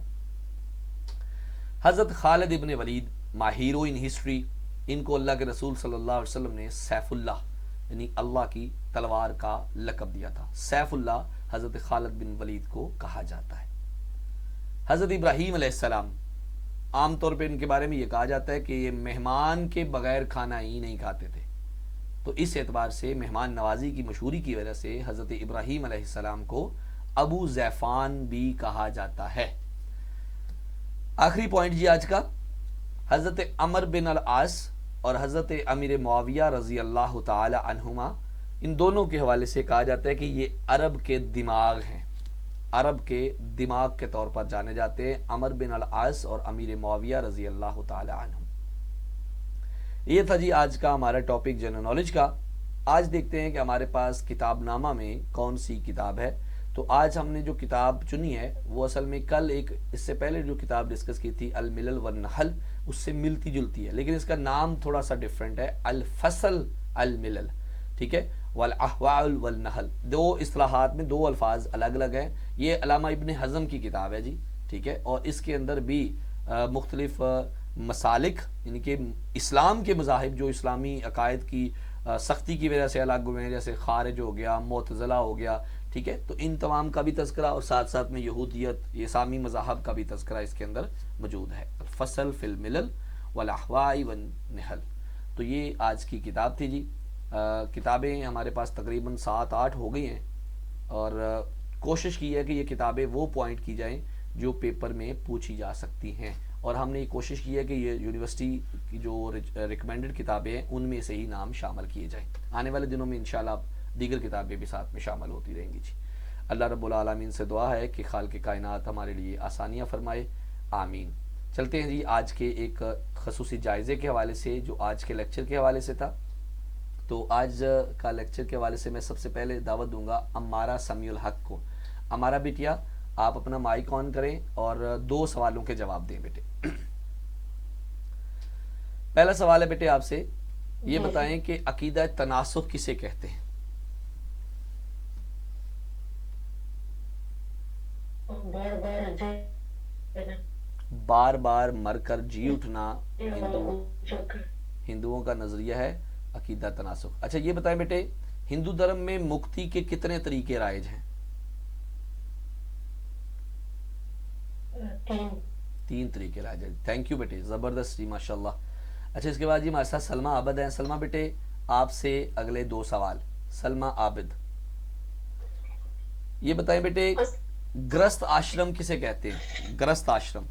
حضرت خالد ابن ولید، مائی ہیرو ان ہسٹری، ان کو اللہ کے رسول صلی اللہ علیہ وسلم نے سیف اللہ یعنی اللہ کی تلوار کا لقب دیا تھا. سیف اللہ حضرت خالد بن ولید کو کہا جاتا ہے. حضرت ابراہیم علیہ السلام، عام طور پہ ان کے بارے میں یہ کہا جاتا ہے کہ یہ مہمان کے بغیر کھانا ہی نہیں کھاتے تھے. تو اس اعتبار سے مہمان نوازی کی مشہوری کی وجہ سے حضرت ابراہیم علیہ السلام کو ابو زیفان بھی کہا جاتا ہے. آخری پوائنٹ جی آج کا، حضرت عمر بن العاص اور حضرت امیر معاویہ رضی اللہ تعالی عنہما، ان دونوں کے حوالے سے کہا جاتا ہے کہ یہ عرب کے دماغ ہیں، عرب کے دماغ کے طور پر جانے جاتے ہیں عمر بن العاص اور امیر معاویہ رضی اللہ تعالی عنہ. یہ تھا جی آج کا ہمارا ٹاپک جنرل نالج کا. آج دیکھتے ہیں کہ ہمارے پاس کتاب نامہ میں کون سی کتاب ہے. تو آج ہم نے جو کتاب چنی ہے وہ اصل میں کل ایک اس سے پہلے جو کتاب ڈسکس کی تھی الملل والنحل، اس سے ملتی جلتی ہے، لیکن اس کا نام تھوڑا سا ڈیفرنٹ ہے، الفصل الملل، ٹھیک ہے، والاحوال والنحل. 2 اصطلاحات میں 2 الفاظ الگ الگ ہیں. یہ علامہ ابن حزم کی کتاب ہے جی، ٹھیک ہے، اور اس کے اندر بھی مختلف مسالک یعنی کہ اسلام کے مذاہب جو اسلامی عقائد کی سختی کی وجہ سے الگ ہوئے ہیں، جیسے خارج ہو گیا، معتزلہ ہو گیا، ٹھیک ہے، تو ان تمام کا بھی تذکرہ اور ساتھ ساتھ میں یہودیت، اسلامی مذاہب کا بھی تذکرہ اس کے اندر موجود ہے. الفصل فی الملل والاحواء والنحل. تو یہ آج کی کتاب تھی جی. کتابیں ہمارے پاس تقریباً 7-8 ہو گئی ہیں، اور کوشش کی ہے کہ یہ کتابیں وہ پوائنٹ کی جائیں جو پیپر میں پوچھی جا سکتی ہیں، اور ہم نے یہ کوشش کی ہے کہ یہ یونیورسٹی کی جو ریکمینڈڈ کتابیں ہیں ان میں سے ہی نام شامل کیے جائیں. آنے والے دنوں میں انشاءاللہ دیگر کتابیں بھی ساتھ میں شامل ہوتی رہیں گی جی. اللہ رب العالمین سے دعا ہے کہ خالق کائنات ہمارے لیے آسانیاں فرمائے. آمین. چلتے ہیں جی آج کے ایک خصوصی جائزے کے حوالے سے جو آج کے لیکچر کے حوالے سے تھا. تو آج کا لیکچر کے حوالے سے میں سب سے پہلے دعوت دوں گا امارہ سمیع الحق کو. امارہ بیٹیا آپ اپنا مائک آن کریں اور 2 سوالوں کے جواب دیں بیٹے. پہلا سوال ہے بیٹے آپ سے، یہ بتائیں کہ عقیدہ تناسخ کسے کہتے ہیں؟ بار بار مر کر جی اٹھنا ہندوؤں کا نظریہ ہے عقیدہ تناسخ. اچھا یہ بتائیں بیٹے ہندو دھرم میں مکتی کے کتنے طریقے رائج ہیں؟ 3 طریقے رائج ہیں. تھینک یو بیٹے، زبردست جی ماشاء اللہ. اچھا اس کے بعد جی ہمارے ساتھ سلمہ عابد ہیں. سلمہ بیٹے آپ سے اگلے 2 سوال. سلمہ عابد یہ بتائیں بیٹے گرست آشرم کسے کہتے ہیں؟ گرست آشرم.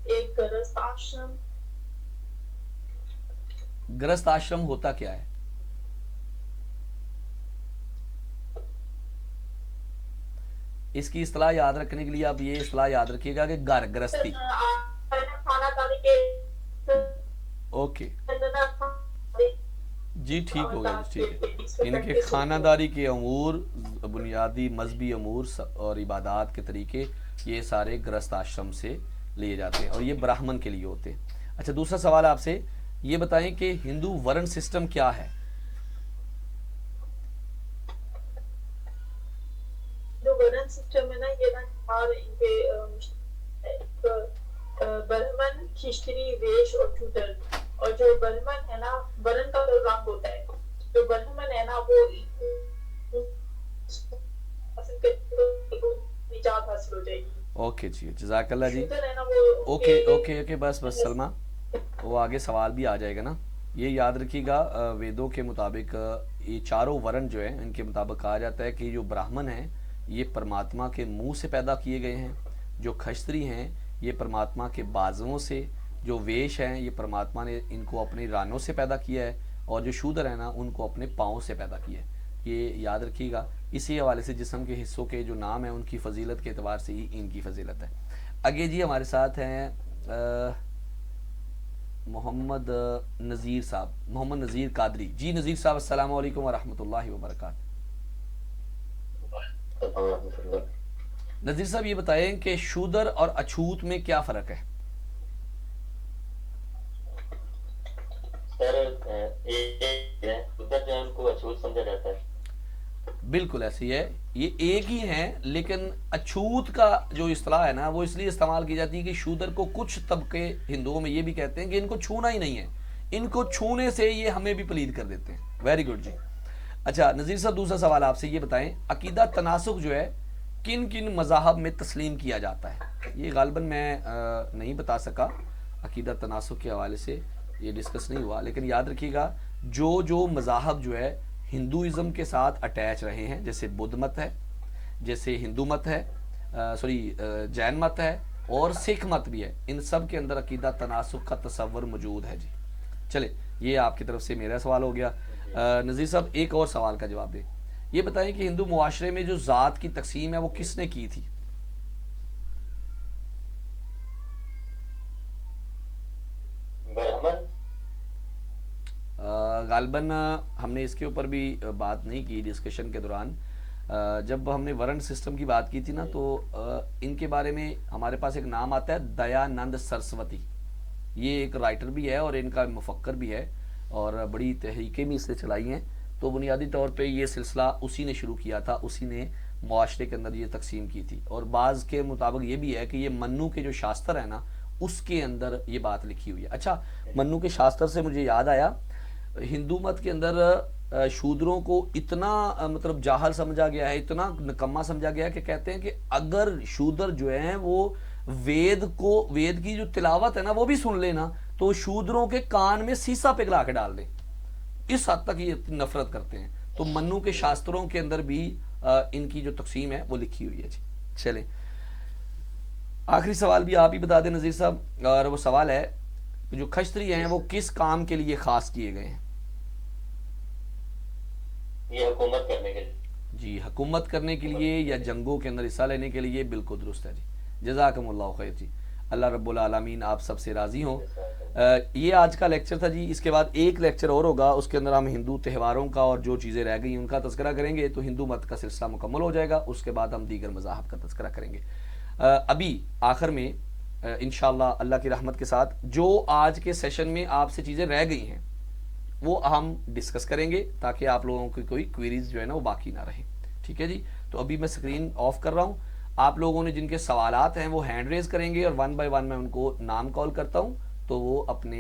ایک گرست آشرم. گرست آشرم ہوتا کیا ہے؟ اس کی اصطلاح یاد رکھنے کے لیے آپ یہ اصطلاح یاد رکھیے گا کہ گھر گرستی. اوکے جی ٹھیک ہو گیا جی ٹھیک ہے. ان کے خانہ داری کے امور، بنیادی مذہبی امور اور عبادات کے طریقے یہ سارے گرست آشرم سے لیے جاتے ہیں اور یہ براہمن کے لیے ہوتے ہیں. اچھا دوسرا سوال آپ سے یہ بتائیں کہ ہندو ورن سسٹم کیا ہے؟ جو ورن سسٹم ہے نا یہ نا ان کے برہمن، کھشتری، ویش اور شودر. اور جو برہمن ہے نا ورن کا رنگ ہوتا ہے. جو برہمن ہے نا وہ نجات حاصل ہو جائے گی. اوکے جی جزاک اللہ جی. شودر ہے نا اوکے اوکے اوکے بس سلمہ وہ آگے سوال بھی آ جائے گا نا. یہ یاد رکھیے گا ویدوں کے مطابق یہ چاروں ورن جو ہیں ان کے مطابق کہا جاتا ہے کہ جو براہمن ہیں یہ پرماتما کے منہ سے پیدا کیے گئے ہیں، جو کھشتری ہیں یہ پرماتما کے بازوؤں سے، جو ویش ہیں یہ پرماتما نے ان کو اپنی رانوں سے پیدا کیا ہے، اور جو شودر ہیں نا ان کو اپنے پاؤں سے پیدا کیا ہے. یہ یاد رکھیے گا. اسی حوالے سے جسم کے حصوں کے جو نام ہیں ان کی فضیلت کے اعتبار سے ہی ان کی فضیلت ہے. آگے جی ہمارے ساتھ ہیں محمد نذیر صاحب، محمد نذیر قادری. جی نذیر صاحب السلام علیکم ورحمۃ اللہ وبرکاتہ. نذیر صاحب یہ بتائیں کہ شودر اور اچھوت میں کیا فرق ہے؟ بالکل ایسی ہے، یہ ایک ہی ہیں، لیکن اچھوت کا جو اصطلاح ہے نا وہ اس لیے استعمال کی جاتی ہے کہ شودر کو کچھ طبقے ہندوؤں میں یہ بھی کہتے ہیں کہ ان کو چھونا ہی نہیں ہے، ان کو چھونے سے یہ ہمیں بھی پلید کر دیتے ہیں. ویری گڈ جی. اچھا نذیر صاحب دوسرا سوال آپ سے یہ بتائیں عقیدہ تناسخ جو ہے کن کن مذاہب میں تسلیم کیا جاتا ہے؟ یہ غالباً میں نہیں بتا سکا، عقیدہ تناسخ کے حوالے سے یہ ڈسکس نہیں ہوا، لیکن یاد رکھیے گا جو مذاہب جو ہے ہندوازم کے ساتھ اٹیچ رہے ہیں، جیسے بدھ مت ہے، جیسے ہندو مت ہے، جین مت ہے اور سکھ مت بھی ہے، ان سب کے اندر عقیدہ تناسخ کا تصور موجود ہے جی. چلے یہ آپ کی طرف سے میرا سوال ہو گیا. نذیر صاحب ایک اور سوال کا جواب دیں. یہ بتائیں کہ ہندو معاشرے میں جو ذات کی تقسیم ہے وہ کس نے کی تھی؟ غالباً ہم نے اس کے اوپر بھی بات نہیں کی ڈسکشن کے دوران. جب ہم نے ورن سسٹم کی بات کی تھی نا تو ان کے بارے میں ہمارے پاس ایک نام آتا ہے دیانند سرسوتی. یہ ایک رائٹر بھی ہے اور ان کا مفکر بھی ہے اور بڑی تحریکیں بھی اس سے چلائی ہیں. تو بنیادی طور پہ یہ سلسلہ اسی نے شروع کیا تھا، اسی نے معاشرے کے اندر یہ تقسیم کی تھی. اور بعض کے مطابق یہ بھی ہے کہ یہ منو کے جو شاستر ہے نا اس کے اندر یہ بات لکھی ہوئی ہے. اچھا منو کے شاستر سے مجھے یاد آیا ہندو مت کے اندر شودروں کو اتنا مطلب جاہل سمجھا گیا ہے، اتنا نکما سمجھا گیا ہے کہ کہتے ہیں کہ اگر شودر جو ہیں وہ وید کی جو تلاوت ہے نا وہ بھی سن لینا تو شودروں کے کان میں سیسا پگھلا کے ڈال دیں. اس حد تک یہ نفرت کرتے ہیں. تو منو کے شاستروں کے اندر بھی ان کی جو تقسیم ہے وہ لکھی ہوئی ہے جی. چلیں آخری سوال بھی آپ ہی بتا دیں نذیر صاحب، اور وہ سوال ہے جو کھشتری ہیں وہ کس کام کے لیے خاص کیے گئے ہیں؟ یہ حکومت کرنے کے لیے. جی حکومت کرنے کے لیے یا جنگوں کے اندر حصہ لینے کے لیے، بالکل درست ہے جی. جزاکم اللہ خیر جی. اللہ رب العالمین آپ سب سے راضی ہوں. یہ آج کا لیکچر تھا جی. اس کے بعد ایک لیکچر اور ہوگا، اس کے اندر ہم ہندو تہواروں کا اور جو چیزیں رہ گئی ان کا تذکرہ کریں گے، تو ہندو مت کا سلسلہ مکمل ہو جائے گا. اس کے بعد ہم دیگر مذاہب کا تذکرہ کریں گے. ابھی آخر میں انشاءاللہ اللہ کی رحمت کے ساتھ جو آج کے سیشن میں آپ سے چیزیں رہ گئی ہیں وہ ہم ڈسکس کریں گے، تاکہ آپ لوگوں کی کوئی کوئریز جو ہے نا وہ باقی نہ رہیں. ٹھیک ہے جی. تو ابھی میں اسکرین آف کر رہا ہوں. آپ لوگوں نے جن کے سوالات ہیں وہ ہینڈ ریز کریں گے، اور 1 بائی 1 میں ان کو نام کال کرتا ہوں، تو وہ اپنے